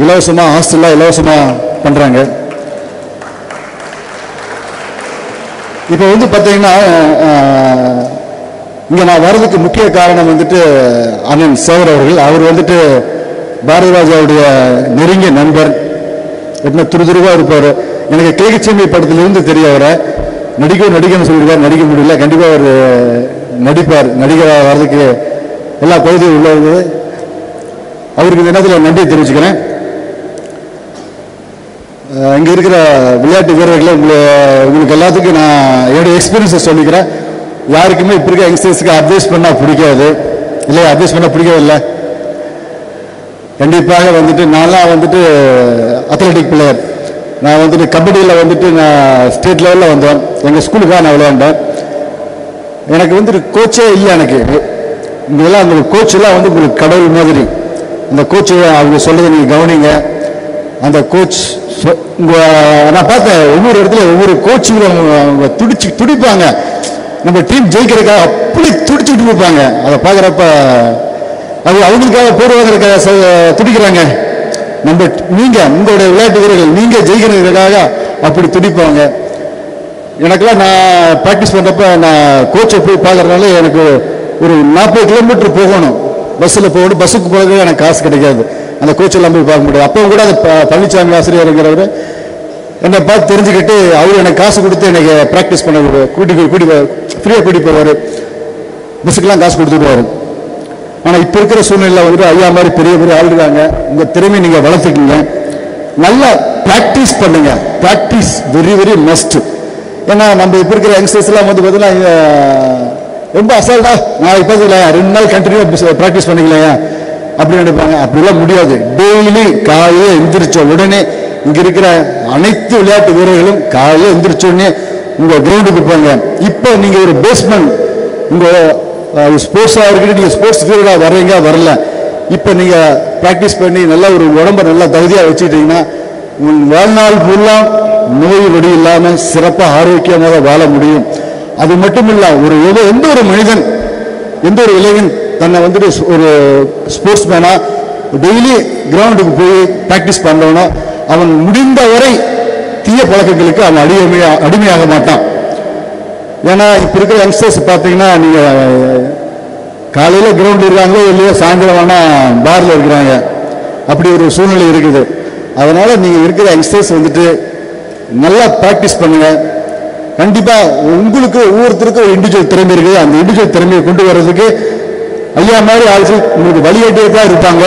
இலவசமா ஹாஸ்டல்ல இலவசமா பண்றாங்க. இப்போ வந்து பார்த்தீங்கன்னா இங்க நான் வர்றதுக்கு முக்கிய காரணம் வந்துட்டு அண்ணன் சேகர் அவர்கள். அவர் வந்துட்டு பாரதிராஜாவுடைய நெருங்கிய நண்பர். எப்படின்னா துருதுருவா இருப்பார். எனக்கு கிழக்குச்சேமை படத்திலிருந்து தெரிய வர நடிக்கணும்னு சொல்லியிருக்காரு. நடிக்க முடியல, கண்டிப்பா அவர் நடிப்பார். நடிகராக வர்றதுக்கு எல்லா பகுதியும் உள்ளது. அவருக்கு இந்த நேரத்தில் நன்றி தெரிவிச்சுக்கிறேன். இங்கே இருக்கிற விளையாட்டு வீரர்களை உங்களுக்கு எல்லாத்துக்கும் நான் என்னுடைய எக்ஸ்பீரியன்ஸை சொல்லிக்கிறேன். யாருக்குமே இப்போ இருக்க யங்ஸ்டர்ஸுக்கு அட்வைஸ் பண்ணால் பிடிக்காது இல்லையா? அட்வைஸ் பண்ணால் பிடிக்காதில்ல. கண்டிப்பாக வந்துட்டு நான்லாம் வந்துட்டு அத்லெட்டிக் பிளேயர். நான் வந்துட்டு கபடியில் வந்துட்டு நான் ஸ்டேட் லெவலில் வந்தேன். எங்கள் ஸ்கூலுக்காக நான் விளையாண்டேன். எனக்கு வந்துட்டு கோச்சே இல்லை. எனக்கு இங்கெல்லாம் அந்த கோச்செல்லாம் வந்து உங்களுக்கு கடவுள் மாதிரி. அந்த கோச்சு அவங்க சொல்றதை நீங்கள் கவனிங்க. அந்த கோச் நான் பார்த்தேன் ஒவ்வொரு இடத்துல ஒவ்வொரு கோச்சுகளும் அவங்க துடிப்பாங்க. நம்ம டீம் ஜெயிக்கிறதுக்காக அப்படி துடிச்சுட்டு இருப்பாங்க. அதை பார்க்குறப்ப அது அவங்களுக்காக போடுவதற்காக துடிக்கிறாங்க. உங்களுடைய விளையாட்டு வீரர்கள் நீங்க ஜெயிக்கிறதுக்காக அப்படி துடிப்பாங்க. எனக்கெல்லாம் நான் ப்ராக்டிஸ் பண்றப்ப நான் கோச்சை போய் பார்க்கறதுனால எனக்கு ஒரு 40 கிலோமீட்டர் போகணும். பஸ்ஸில் போகணும். பஸ்ஸுக்கு போகிறதுக்கு எனக்கு காசு கிடைக்காது. அந்த கோச்செல்லாம் போய் பார்க்க முடியாது. அப்போ கூட அந்த பழனிசாமி ஆசிரியருங்கிறவர் என்னை பார்த்து தெரிஞ்சுக்கிட்டு அவர் எனக்கு காசு கொடுத்து எனக்கு ப்ராக்டிஸ் பண்ண ஃப்ரீயாக கூட்டி போவார். பஸ்ஸுக்கெல்லாம் காசு கொடுத்துடுவார். ஆனால் இப்போ இருக்கிற சூழ்நிலையில் வந்துட்டு ஐயா மாதிரி பெரிய பெரிய ஆள் இருக்காங்க. உங்கள் திறமையை நீங்கள் வளர்த்துக்கிங்க. நல்லா ப்ராக்டிஸ் பண்ணுங்க. Practice very very must. ஏன்னா நம்ம இப்போ இருக்கிற யங்ஸ்டர்ஸ்லாம் வந்து பார்த்தீங்கன்னா ரொம்ப அசால்ட்டா நான் இப்போ 2 நாள் கண்டினியூ ப்ராக்டிஸ் பண்ணிக்கலையா அப்படின்னு நினைப்பாங்க. அப்படிலாம் முடியாது. டெய்லி காலையில் எந்திரிச்ச உடனே இங்கே இருக்கிற அனைத்து விளையாட்டு வீரர்களும் காலையில் எந்திரிச்ச உடனே உங்கள் கிரவுண்டுக்கு போங்க. இப்போ நீங்கள் ஒரு பேஸ்மெண்ட் உங்கள் ஸ்போர்ட்ஸாக இருக்கட்டும், நீங்கள் ஸ்போர்ட்ஸ் ஃபீல்டாக வர்றீங்க வரல, இப்போ நீங்கள் ப்ராக்டிஸ் பண்ணி நல்லா ஒரு உடம்பை நல்லா தகுதியாக வச்சுக்கிட்டீங்கன்னா உங்கள் வாழ்நாள் ஃபுல்லாக நோய் நொடி இல்லாமல் சிறப்பாக ஆரோக்கியமாக வாழ முடியும். அது மட்டும் இல்லை, எந்த ஒரு மனிதன் எந்த ஒரு இளைஞன் தன்னை வந்துட்டு ஒரு ஸ்போர்ட்ஸ் மேனா டெய்லி கிரவுண்டுக்கு போய் ப்ராக்டிஸ் பண்ணவனா அவன் முடிந்த வரை தீய பழக்கங்களுக்கு அவன் அடிமையாக மாட்டான். ஏன்னா இப்போ இருக்கிற யங்ஸ்டர்ஸ் பார்த்தீங்கன்னா நீங்கள் காலையில் கிரவுண்டில் இருக்காங்களோ இல்லையோ சாயந்தரம் வேணால் பாரில் இருக்கிறாங்க. அப்படி ஒரு சூழ்நிலை இருக்குது. அதனால் நீங்கள் இருக்கிற யங்ஸ்டர்ஸ் வந்துட்டு நல்லா ப்ராக்டிஸ் பண்ணுங்க. கண்டிப்பாக உங்களுக்கு ஒவ்வொருத்தருக்கும் ஒரு இண்டிவிஜுவல் திறமை இருக்குது. அந்த இண்டிவிஜுவல் திறமையை கொண்டு வர்றதுக்கு ஐயா மாதிரி ஆட்கள் உங்களுக்கு வழிகாட்டியே தான் இருப்பாங்க.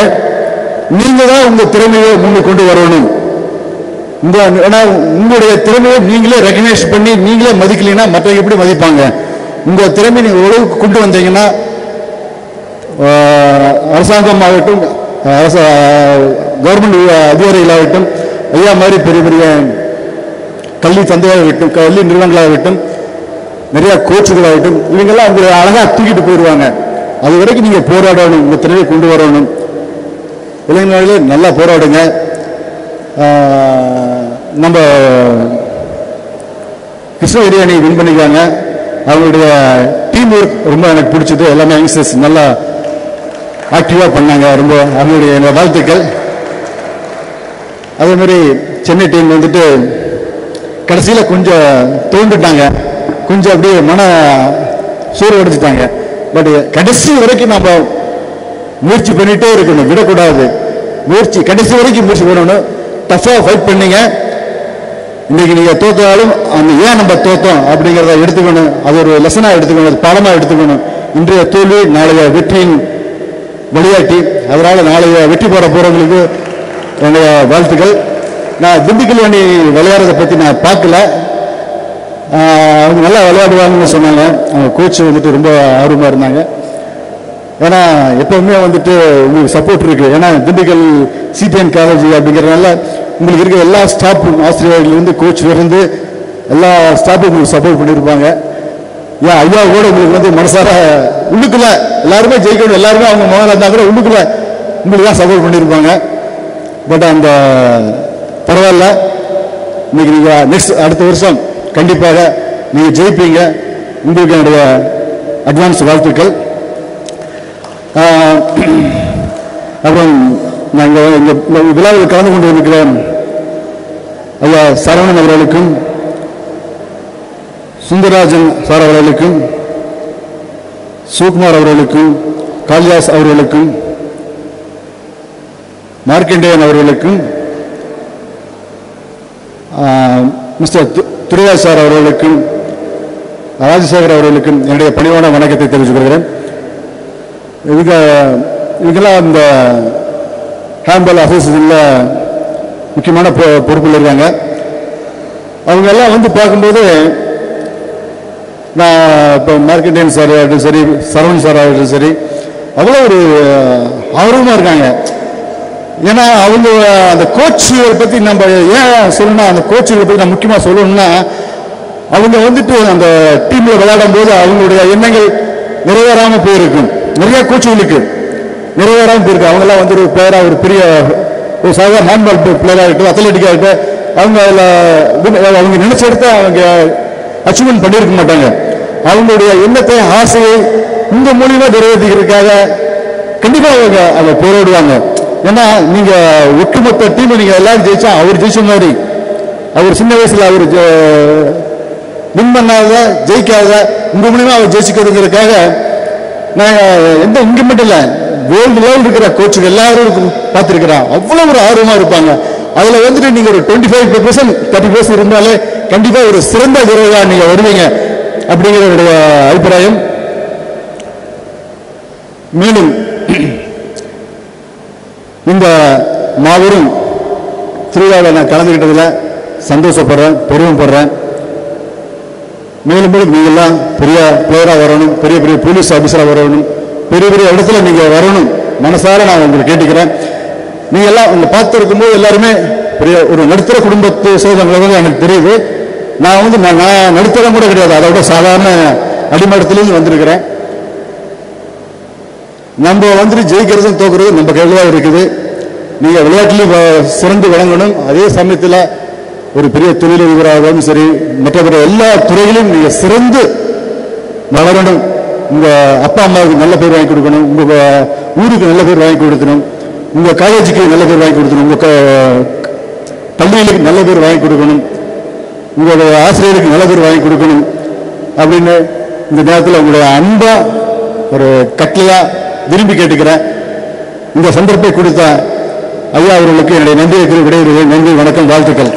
நீங்கள் தான் உங்கள் திறமையை முன்னுக்கு கொண்டு வரணும். ஏன்னா உங்களுடைய திறமையை நீங்களே ரெகனைஸ் பண்ணி நீங்களே மதிக்கலைன்னா மற்றவங்க எப்படி மதிப்பாங்க? உங்கள் திறமையை நீங்கள் ஓரளவுக்கு கொண்டு வந்தீங்கன்னா அரசாங்கம் ஆகட்டும், கவர்மெண்ட் அதிகாரிகளாகட்டும், ஐயா மாதிரி பெரிய பெரிய கல்வி தந்தையாகட்டும், கல்வி நிறுவனங்களாகட்டும், நிறைய கோச்சுகளாகட்டும், இவங்கெல்லாம் உங்களை அழகாக தூக்கிட்டு போயிடுவாங்க. அது வரைக்கும் நீங்கள் போராடணும். உங்கள் திறமையை கொண்டு வரணும். இளைஞர்களே நல்லா போராடுங்க. நம்ம கிருஷ்ணகிரி அணி வின் பண்ணிக்காங்க. அவங்களுடைய டீம் ஒர்க் ரொம்ப எனக்கு பிடிச்சது. எல்லாமே யங்ஸ்டர்ஸ் நல்லா ஆக்டிவாக பண்ணாங்க. ரொம்ப அவங்களுடைய வாழ்த்துக்கள். அதே மாதிரி சென்னை டீம் வந்துட்டு கடைசியில் கொஞ்சம் தோண்டுட்டாங்க. கொஞ்சம் அப்படியே மன சூறு அடிச்சுட்டாங்க. பட் கடைசி வரைக்கும் நம்ம முயற்சி பண்ணிட்டே இருக்கணும், விடக்கூடாது. முயற்சி கடைசி வரைக்கும் முயற்சி பண்ணணும். டஃபாக ஃபைட் பண்ணீங்க. இன்னைக்கு நீங்கள் தோத்தாலும் அந்த ஏன் நம்ம தோத்தோம் அப்படிங்கிறத எடுத்துக்கணும். அது ஒரு லெசனாக எடுத்துக்கணும், அது பாடமாக எடுத்துக்கணும். இன்றைய தோல்வி நாளைய வெற்றியின் வழிகாட்டி. அதனால் நாளைய வெற்றி பெற போகிறவங்களுக்கு என்னுடைய வாழ்த்துக்கள். நான் திண்டுக்கல் அணி விளையாடுறதை பற்றி நான் பார்க்கல. அவங்க நல்லா விளையாடுவாங்கன்னு சொன்னாங்க. அவங்க கோச் வந்துட்டு ரொம்ப ஆர்வமாக இருந்தாங்க. ஏன்னா எப்பவுமே வந்துட்டு உங்களுக்கு சப்போர்ட் இருக்குது. ஏன்னா திண்டுக்கல் சிபிஎன் காலேஜ் அப்படிங்கிறதுனால உங்களுக்கு இருக்க எல்லா ஸ்டாஃபும், ஆசிரியர்களிலிருந்து கோச் இருந்து எல்லா ஸ்டாஃபும் உங்களுக்கு சப்போர்ட் பண்ணியிருப்பாங்க. ஏன் ஐயா கூட உங்களுக்கு வந்து மனசார உள்ளுக்குள்ள எல்லாருமே ஜெயிக்கணும், எல்லாருமே அவங்க முதல்ல இருந்தால் கூட உள்ளுக்குள்ள உங்களுக்கு தான் சப்போர்ட் பண்ணியிருப்பாங்க. பட் அந்த பரவாயில்ல. இன்னைக்கு நீங்கள் அடுத்த வருஷம் கண்டிப்பாக நீங்கள் ஜெயிப்பீங்க. உங்களுக்கு என்னுடைய அட்வான்ஸ் வாழ்த்துக்கள். அப்புறம் நாங்கள் இந்த விழாவில் கலந்து கொண்டு இருக்கிற ஐயா சரவணன் அவர்களுக்கும், சுந்தரராஜன் சார் அவர்களுக்கும், சிவகுமார் அவர்களுக்கும், காளிதாஸ் அவர்களுக்கும், மார்க்கண்டேயன் அவர்களுக்கும், மிஸ்டர் துரையா சார் அவர்களுக்கும், ராஜசேகர் அவர்களுக்கும் என்னுடைய பணிவான வணக்கத்தை தெரிவித்துக் கொள்கிறேன். இவங்கெல்லாம் இந்த ஹேண்ட்பால் அசோசியேஷனில் முக்கியமான பொறுப்பில் இருக்காங்க. அவங்க எல்லாம் வந்து பார்க்கும்போது நான் இப்போ மார்க்கெட்டிங் சார் ஆகட்டும் சரி, சரவணன் சார் ஆகட்டும் சரி, அவ்வளோ ஒரு ஆர்வமாக இருக்காங்க. ஏன்னா அவங்க அந்த கோச்சுகளை பற்றி நம்ம ஏன் சொல்லணும்னா, அந்த கோச்சுகளை பற்றி நான் முக்கியமாக சொல்லணும்னா, அவங்க வந்துட்டு அந்த டீமில் விளையாடும் போது அவங்களுடைய எண்ணங்கள் நிறைவேறாமல் போயிருக்கும். நிறைய கோச்சுகளுக்கு நிறைவேறாமல் போயிருக்கு. அவங்கெல்லாம் வந்து ஒரு பிளேயராக, ஒரு பெரிய ஒரு சாதாரண ஹேண்ட்பால் பிளேயராக இருக்கட்டும், அத்லெட்டிக்காக இருக்கட்டும், அவங்க அதில் அவங்க நினைச்ச இடத்த அவங்க அச்சீவ்மெண்ட் பண்ணியிருக்க மாட்டாங்க. அவங்களுடைய எண்ணத்தை, ஆசையை இந்த மூலியமா நிறைவேற்றிக்கிறதுக்காக கண்டிப்பாக அவங்க அதை போராடுவாங்க. ஏன்னா நீங்க ஒட்டுமொத்த டீம் நீங்க எல்லாரும் ஜெயிச்சா அவர் ஜெயிச்ச மாதிரி, அவர் சின்ன வயசுல அவர் வின் பண்ணாத, ஜெயிக்காத, உங்க மூலியமா அவர் ஜெயிச்சுக்கிறதுக்காக நான் எந்த இங்க மட்டும் இல்லை, வேர்ல்டு லெவல் இருக்கிற கோச்சுக்கு எல்லாரும் பார்த்துருக்கிறோம். அவ்வளவு ஒரு ஆர்வமா இருப்பாங்க. அதுல வந்துட்டு நீங்க ஒரு 25% 30% இருந்தாலே கண்டிப்பா ஒரு சிறந்த வீரரா நீங்க வருவீங்க அப்படிங்கிற என்னுடைய அபிப்பிராயம். மேலும் இந்த மாபெரும் திருவிழாவில் நான் கலந்துக்கிட்டதுல சந்தோஷப்படுறேன், பெருமைப்படுறேன். மேலும் மேலும் நீங்கள்லாம் பெரிய பிளேயராக வரணும், பெரிய பெரிய போலீஸ் ஆஃபீஸராக வரணும், பெரிய பெரிய இடத்துல நீங்க வரணும் மனசார நான் உங்களுக்கு கேட்டுக்கிறேன். நீங்க எல்லாம் உங்களை பார்த்து இருக்கும்போது எல்லாருமே பெரிய ஒரு நடுத்தர குடும்பத்தை சேர்ந்தவங்க எனக்கு தெரியுது. நான் வந்து நான் நடுத்தரம் கூட கிடையாது, அதோட சாதாரண அடிமட்டத்திலேருந்து வந்திருக்கிறேன். நம்ம வந்துட்டு ஜெயிக்கிறதும் தோக்குறது நம்ம கையில் தான் இருக்குது. நீங்க விளையாட்டுலையும் சிறந்து விளங்கணும், அதே சமயத்தில் ஒரு பெரிய தொழிலதிபராகவும் சரி, மற்ற எல்லா துறையிலும் நீங்க சிறந்து வளரணும். உங்க அப்பா அம்மாவுக்கு நல்ல பேர் வாங்கி கொடுக்கணும், உங்க ஊருக்கு நல்ல பேர் வாங்கி கொடுக்கணும், உங்க காலேஜுக்கு நல்ல பேர் வாங்கி கொடுக்கணும், உங்க பள்ளிகளுக்கு நல்ல பேர் வாங்கி கொடுக்கணும், உங்களுடைய ஆசிரியருக்கு நல்ல பேர் வாங்கி கொடுக்கணும் அப்படின்னு இந்த நேரத்தில் உங்களுடைய அன்பா ஒரு கட்டளையா விரும்பி கேட்டுக்கிறேன். இந்த சந்தர்ப்பத்தை கொடுத்த ஐயா அவர்களுக்கு என்னுடைய நன்றியை விடைபெறுகிறேன். நன்றி, வணக்கம், வாழ்த்துக்கள்.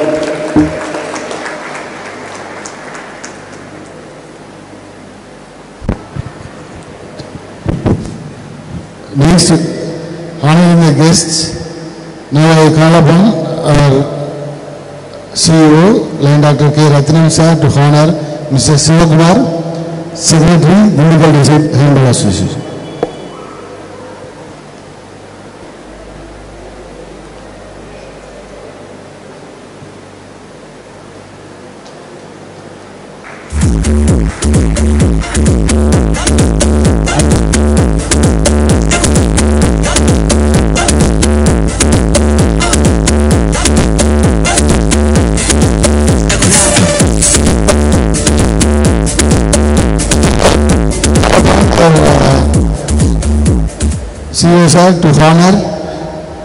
Next, honoring the guests, now I call upon our CEO, Lion Dr. K. Ratnam sir, to honor Mr. Sivakumar, Secretary, Dindigul District Handball Association. CEO sir to honor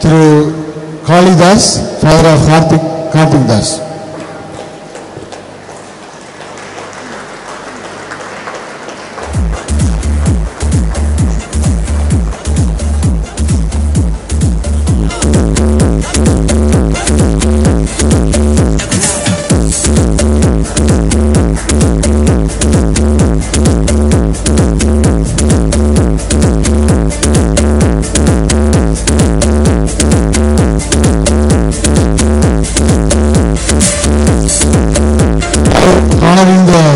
through Kali Das, father of Karthik Das.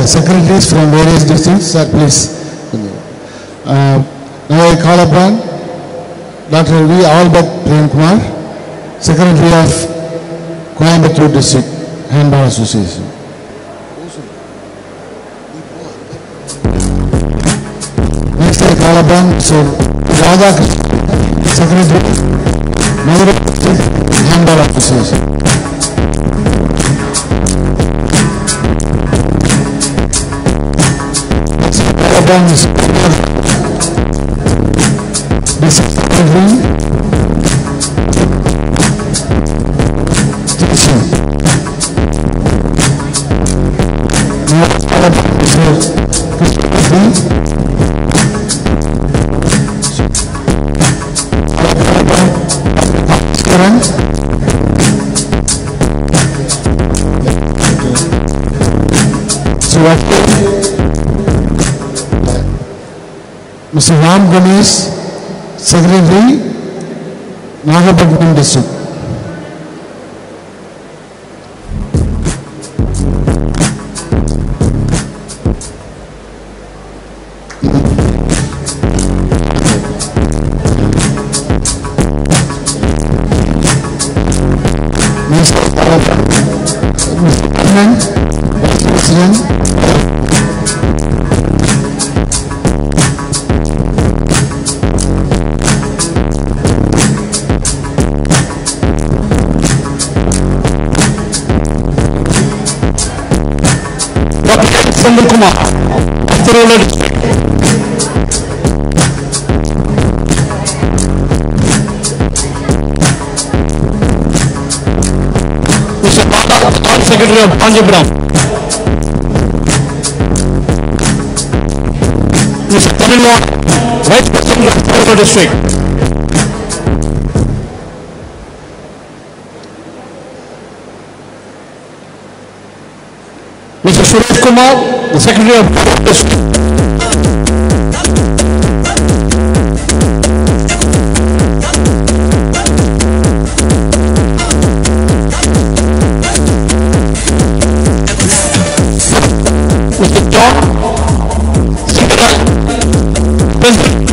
Secretaries from various districts, sir, please. Now I call upon Dr. V. Albert Prem Kumar, Secretary of Coimbatore District Handball Association. Next I call upon Sir Radha Krishnan, Secretary of Madurai District Handball Association. Upon the Secretary, Mr. Ram Ganesh, Secretary, Nagapattinam District. Kumar, Tiruvallur district. Mr. Bala, Joint Secretary of Kanjipuram. Mr. Tamilwal, Vice President of Tiruvallur district. Mr. Suresh Kumar, the Secretary of Tiruvallur district. Mr. John Singhal, President.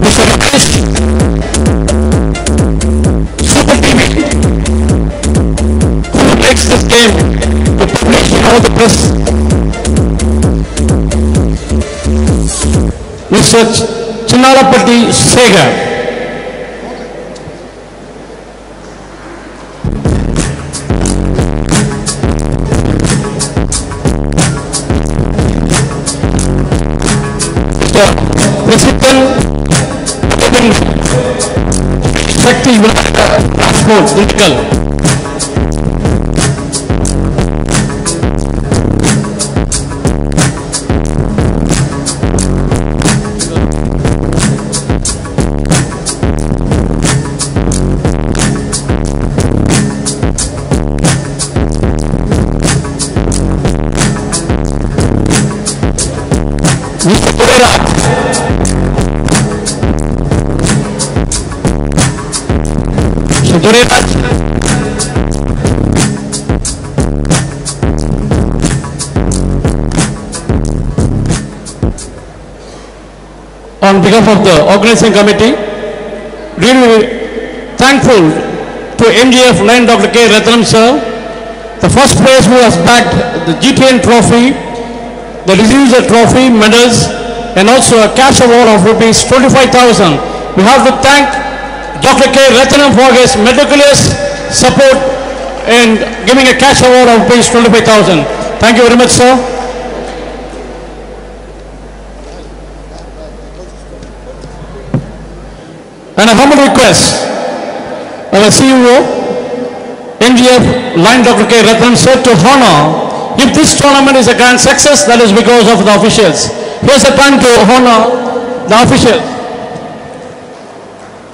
Mr. Ramesh, Super TV, who makes this game to publish all the press. Mr. Chinnarapatti Sega. Mr. President Shakti Transport Digital. Mr. Dureraj. Mr. Dureraj. On behalf of the organizing committee, really thankful to MGF Line Dr. K. Ratnam sir, the first place who has bagged the GTN trophy, the Diseaser trophy, medals, and also a cash award of rupees 25,000. We have to thank Dr. K. Ratnam for his meticulous support in giving a cash award of rupees 25,000. Thank you very much, sir. And a humble request, our CEO, MGF Line Dr. K. Ratnam sir, to honor. If this tournament is a grand success, that is because of the officials. Here's a time to honor the officials.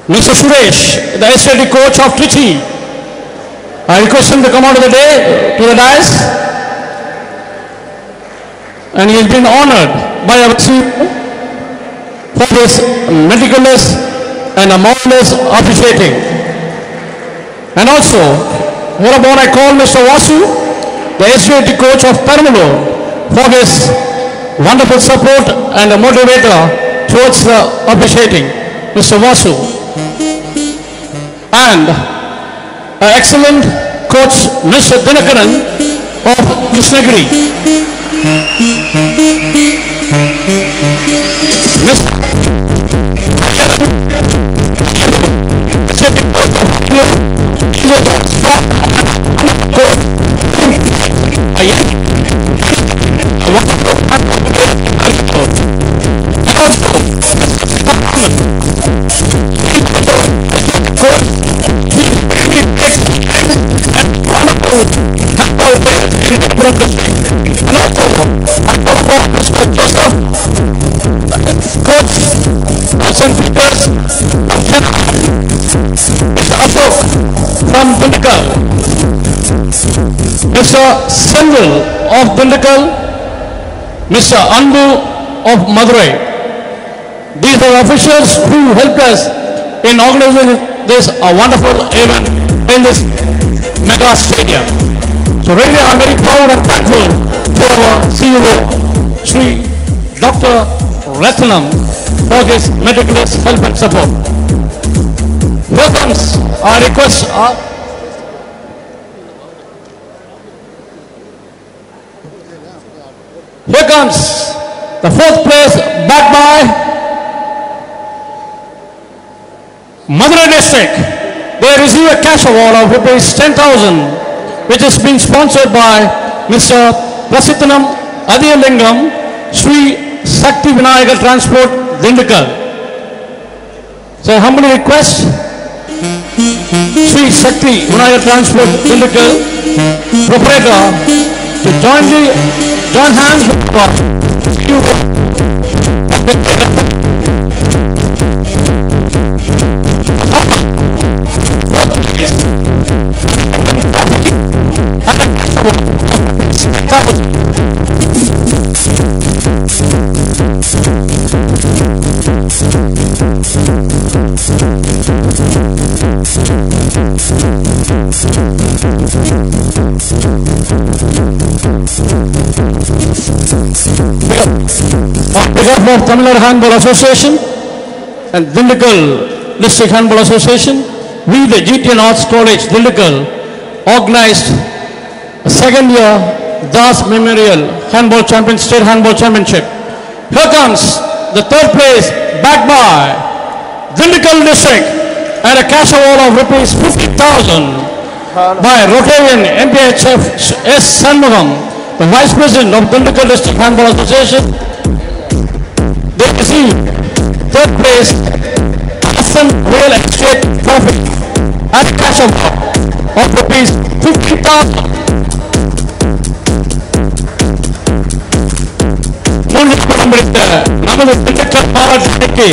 Mr. Suresh, the SLT coach of Trichy. I request him to come out of the day to the dais. And he has been honored by our CEO for his meticulous and a marvelous officiating. And also, whereupon I call Mr. Vasu, the SVT coach of Permalur, for his wonderful support and a motivator towards the officiating, Mr. Vasu. And an excellent coach, Mr. Dinakaran of Krishnagiri. From Dindukal, Mr. Senvil of Dindukal, Mr. Anbu of Madurai. These are officials who helped us in organizing this wonderful event in this mega stadium. So really I am very proud and thankful to our CEO, Sri Dr. Ratnam, for his meticulous help and support. Here comes our request. Here comes the fourth place, backed by Madurai district, they receive a cash award of rupees 10,000, which is being sponsored by Mr. Prasithanam Adiyalingam, Sri Sakti Vinayagar Transport, Dindukal. So I humbly request Sri Sakti Vinayagar Transport, Dindukal, proprietor, to join hands with on behalf of Tamil Nadu Handball Association and Dindukal District Handball Association, we, the GTN Arts College, Dindukal, organized a second year Das Memorial Handball State Handball Championship. Here comes the third place, backed by Dindukal District, and a cash award of rupees 50,000 by Rotarian MPHF S. Sanmugam, the Vice President of Dindukal District Handball Association. They received third place Assam Real Estate Trophy and a cash award of rupees 50,000. மூன்றாம் பிடித்த நமது திண்டுக்கல் மாவட்டத்திற்கு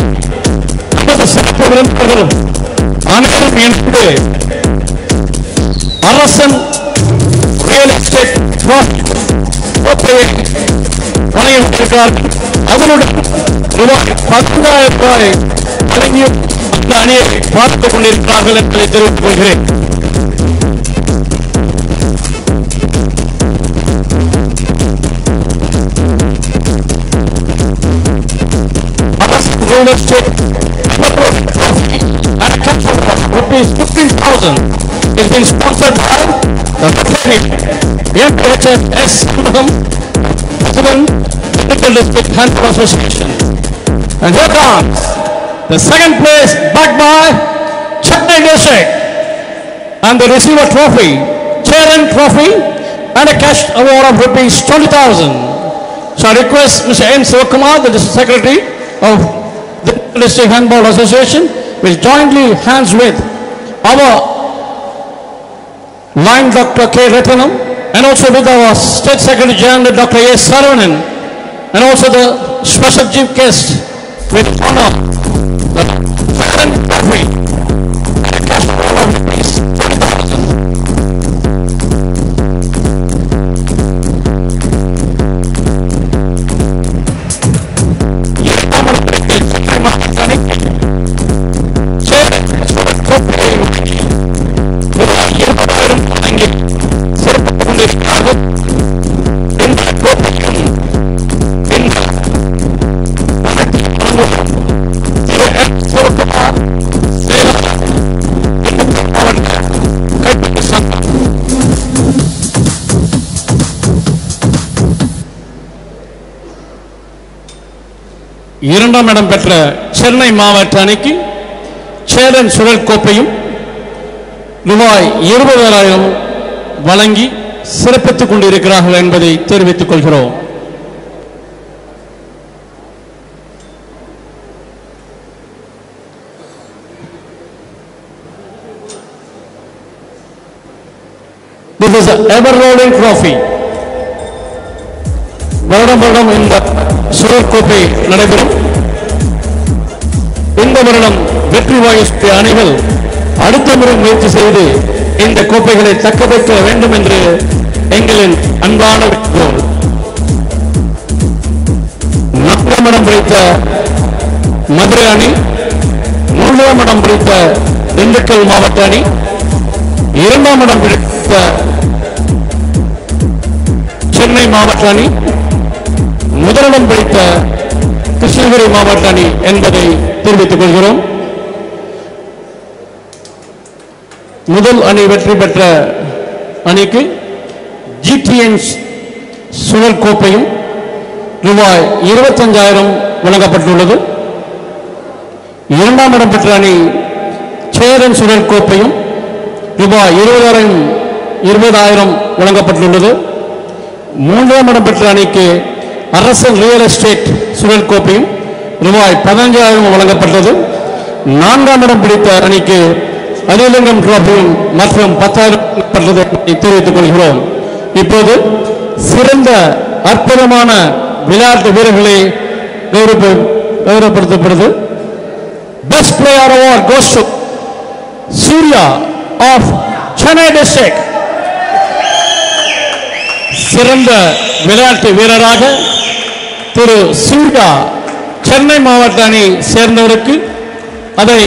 நமது சிறப்பு விருந்தினர்கள் அனைவரும் இணைந்து அரசன் ரியல் எஸ்டேட் கோப்பையை வழங்கியிருக்கிறார்கள். அதனுடன் ரூபாய் 10,000 வழங்கியும் அந்த அணியை பார்த்துக் கொண்டிருக்கிறார்கள் என்பதை தெரிவித்துக் கொள்கிறேன். Real estate and a cash award of rupees 15,000 is being sponsored by the MPHF S. Sanmugam, President, Dindukal District Handball Association. And here comes the second place, backed by Chennai District, and they receive a trophy, Chairman Trophy, and a cash award of rupees 20,000. So I request Mr. N. Sivakumar, the District Secretary of the District Handball Association, will jointly hands with our line Dr. K. Ratnam and also with our State Secretary General Dr. A. Saravanan and also the special chief guest with honor the President Trophy and a cash award of rupees 10,000. இரண்டாம் இடம் பெற்ற சென்னை மாவட்ட அணிக்கு சேரன் சுழல் கோப்பையும் ரூபாய் 20,000 வழங்கி சிறப்பித்துக் கொண்டிருக்கிறார்கள் என்பதை தெரிவித்துக் கொள்கிறோம். This is an ever-rolling trophy. வருடம் வருடம் இந்த சுழல் கோப்பை நடைபெறும். இந்த வருடம் வெற்றி வாய்ப்பு அணிகள் அடுத்த முறை முயற்சி செய்து இந்த கோப்பைகளை தக்கவைக்க வேண்டும் என்று எங்களின் அன்பான வேண்டுகோள். 4ஆம் இடம் பிடித்த மதுரை அணி, 3ஆம் இடம் பிடித்த திண்டுக்கல் மாவட்ட அணி, 2ஆம் இடம் பிடித்த சென்னை மாவட்ட அணி, முதலிடம் பிடித்த கிருஷ்ணகிரி மாவட்ட அணி என்பதை தெரிவித்துக் கொள்கிறோம். முதல் அணி வெற்றி பெற்ற அணிக்கு GTN சுழல் கோப்பையும் ரூபாய் 25,000 வழங்கப்பட்டுள்ளது. இரண்டாம் இடம் பெற்ற அணி சேரன் சுழல் கோப்பையும் ரூபாய் 20,000 வழங்கப்பட்டுள்ளது. 3ஆம் இடம் பெற்ற அணிக்கு அரசன் ரியல் எஸ்டேட் சுழல் கோப்பையும் ரூபாய் 15,000 வழங்கப்பட்டது. 4ஆம் இடம் பிடித்த அணிக்கு அதிலிங்கம் டிராபியும் மற்றும் 10,000 வழங்கப்பட்டதை தெரிவித்துக் கொள்கிறோம். இப்போது சிறந்த அற்புதமான விளையாட்டு வீரர்களை கௌரவப்படுத்தப்படுது. Best player award goes to Surya of Chennai district. சிறந்த விளையாட்டு வீரராக திரு சூர்யா சென்னை மாவட்ட அணி சேர்ந்தவருக்கு அதை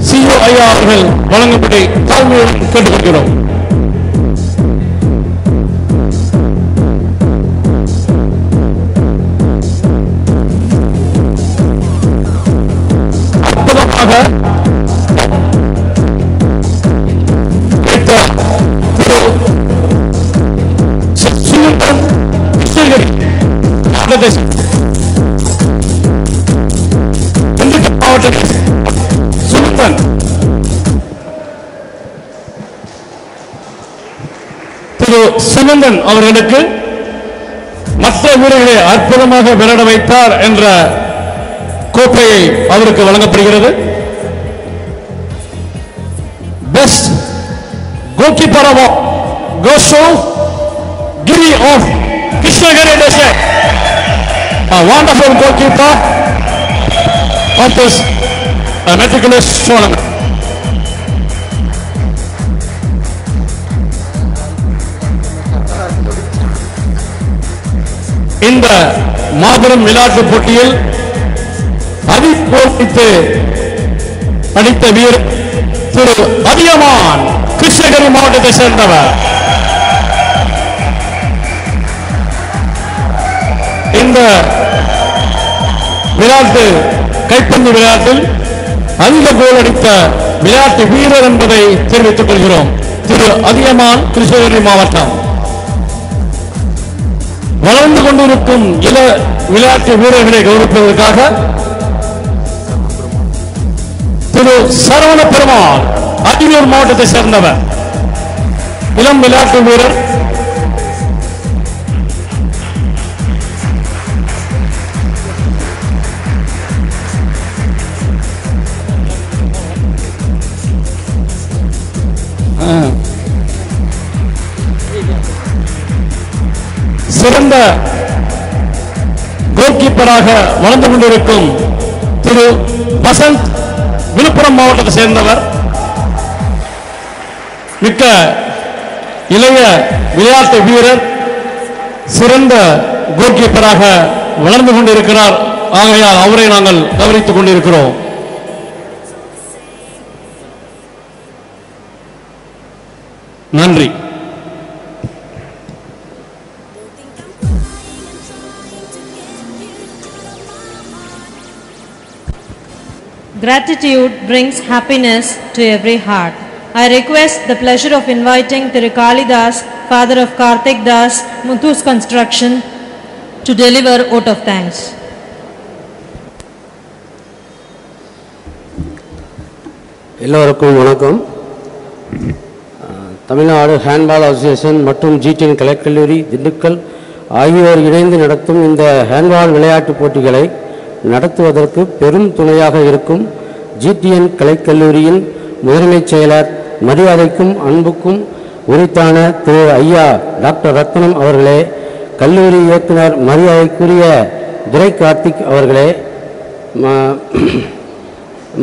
சிஓ ஐயா அவர்கள் வழங்கும்படி தாழ்மையுடன் கேட்டுக்கொள்கிறோம். திரு சுமந்தன் அவர்களுக்கு மற்ற வீரர்களை அற்புதமாக விளையாட வைத்தார் என்ற கோப்பையை அவருக்கு வழங்கப்படுகிறது. Best goalkeeper award goes to Giri of Krishnagiri district. A wonderful goalkeeper of this meticulous tournament. இந்த மாபெரும் விளையாட்டு போட்டியில் அதிகோபித்து அடித்த வீரர் திரு அதியமான் கிருஷ்ணகிரி மாவட்டத்தை சேர்ந்தவர். இந்த விளையாட்டு கைப்பந்து விளையாட்டில் அதிக கோல் அடித்த விளையாட்டு வீரர் என்பதை தெரிவித்துக் கொள்கிறோம். திரு அதியமான் கிருஷ்ணகிரி மாவட்டம். வளர்ந்து கொண்டிருக்கும் இள விளையாட்டு வீரர்களை கௌரவிப்பதற்காக திரு சரவண பெருமாள் அரியலூர் மாவட்டத்தை சேர்ந்தவர். இளம் விளையாட்டு வீரர். சிறந்த கோல்கீப்பராக வளர்ந்து கொண்டிருக்கும் திரு வசந்த் விழுப்புரம் மாவட்டத்தை சேர்ந்தவர். மிக்க இளைய விளையாட்டு வீரர், சிறந்த கோல்கீப்பராக வளர்ந்து கொண்டிருக்கிறார். ஆகையால் அவரை நாங்கள் கவனித்துக் கொண்டிருக்கிறோம். நன்றி. Gratitude brings happiness to every heart. I request the pleasure of inviting Thiru Kalidas, father of Karthik Das, Muthu's Construction, to deliver vote of thanks. எல்லோருக்கும் வணக்கம். தமிழ்நாடு ஹேண்ட்பால் அசோசியேஷன் மற்றும் ஜிடிஎன் கலைக்கல்லூரி திண்டுக்கல் ஆகியோர் இணைந்து நடத்தும் இந்த ஹேண்ட்பால் விளையாட்டுப் போட்டிகளை நடத்துவதற்கு பெரும் துணையாக இருக்கும் ஜிடிஎன் கலைக்கல்லூரியின் முதன்மைச் செயலர் மரியாதைக்கும் அன்புக்கும் உரித்தான திரு ஐயா டாக்டர் ரத்னம் அவர்களே, கல்லூரி இயக்குனர் மரியாதைக்குரிய துரை கார்த்திக் அவர்களே,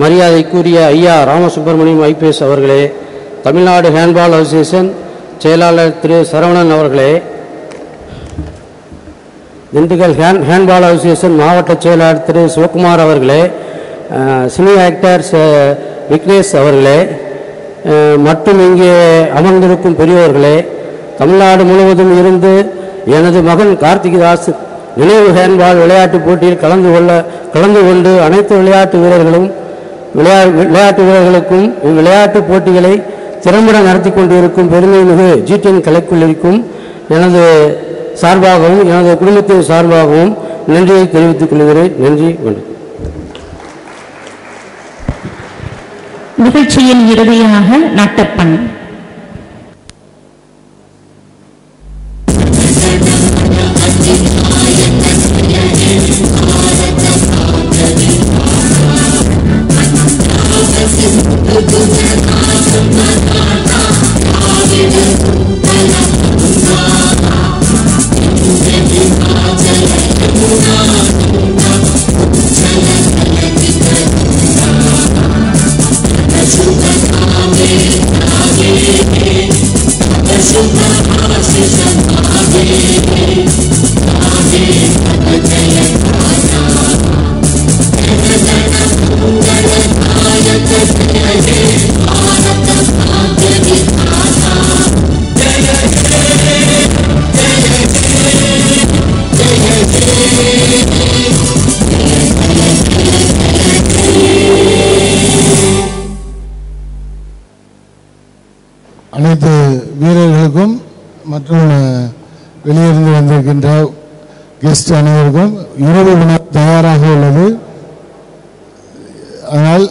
மரியாதைக்குரிய ஐயா ராமசுப்பிரமணியம் ஐபிஎஸ் அவர்களே, தமிழ்நாடு ஹேண்ட்பால் அசோசியேஷன் செயலாளர் திரு சரவணன் அவர்களே, திண்டுக்கல் ஹேண்ட்பால் அசோசியேஷன் மாவட்ட செயலாளர் திரு சிவகுமார் அவர்களே, சினி ஆக்டர் விக்னேஷ் அவர்களே, மற்றும் இங்கே அமர்ந்திருக்கும் பெரியோர்களே, தமிழ்நாடு முழுவதும் இருந்து எனது மகன் கார்த்திகதாஸ் நினைவு ஹேண்ட்பால் விளையாட்டுப் போட்டியில் கலந்து கொண்டு அனைத்து விளையாட்டு வீரர்களுக்கும் இவ்விளையாட்டுப் போட்டிகளை திறம்பட நடத்தி கொண்டிருக்கும் பெருமைமிகு ஜிடிஎன் கலைக்கல்லூரிக்கும் எனது சார்பாகவும் எனது குடும்பத்தின் சார்பாகவும் நன்றியை தெரிவித்துக் கொள்கிறேன். நன்றி, வணக்கம். நிகழ்ச்சியில் இறுதியாக நாட்டப்பண். அனைத்து வீரர்களுக்கும் மற்றும் வெளியிருந்து வந்திருக்கின்ற கெஸ்ட் அனைவருக்கும் இரவு உணவு தயாராக உள்ளது. அதனால்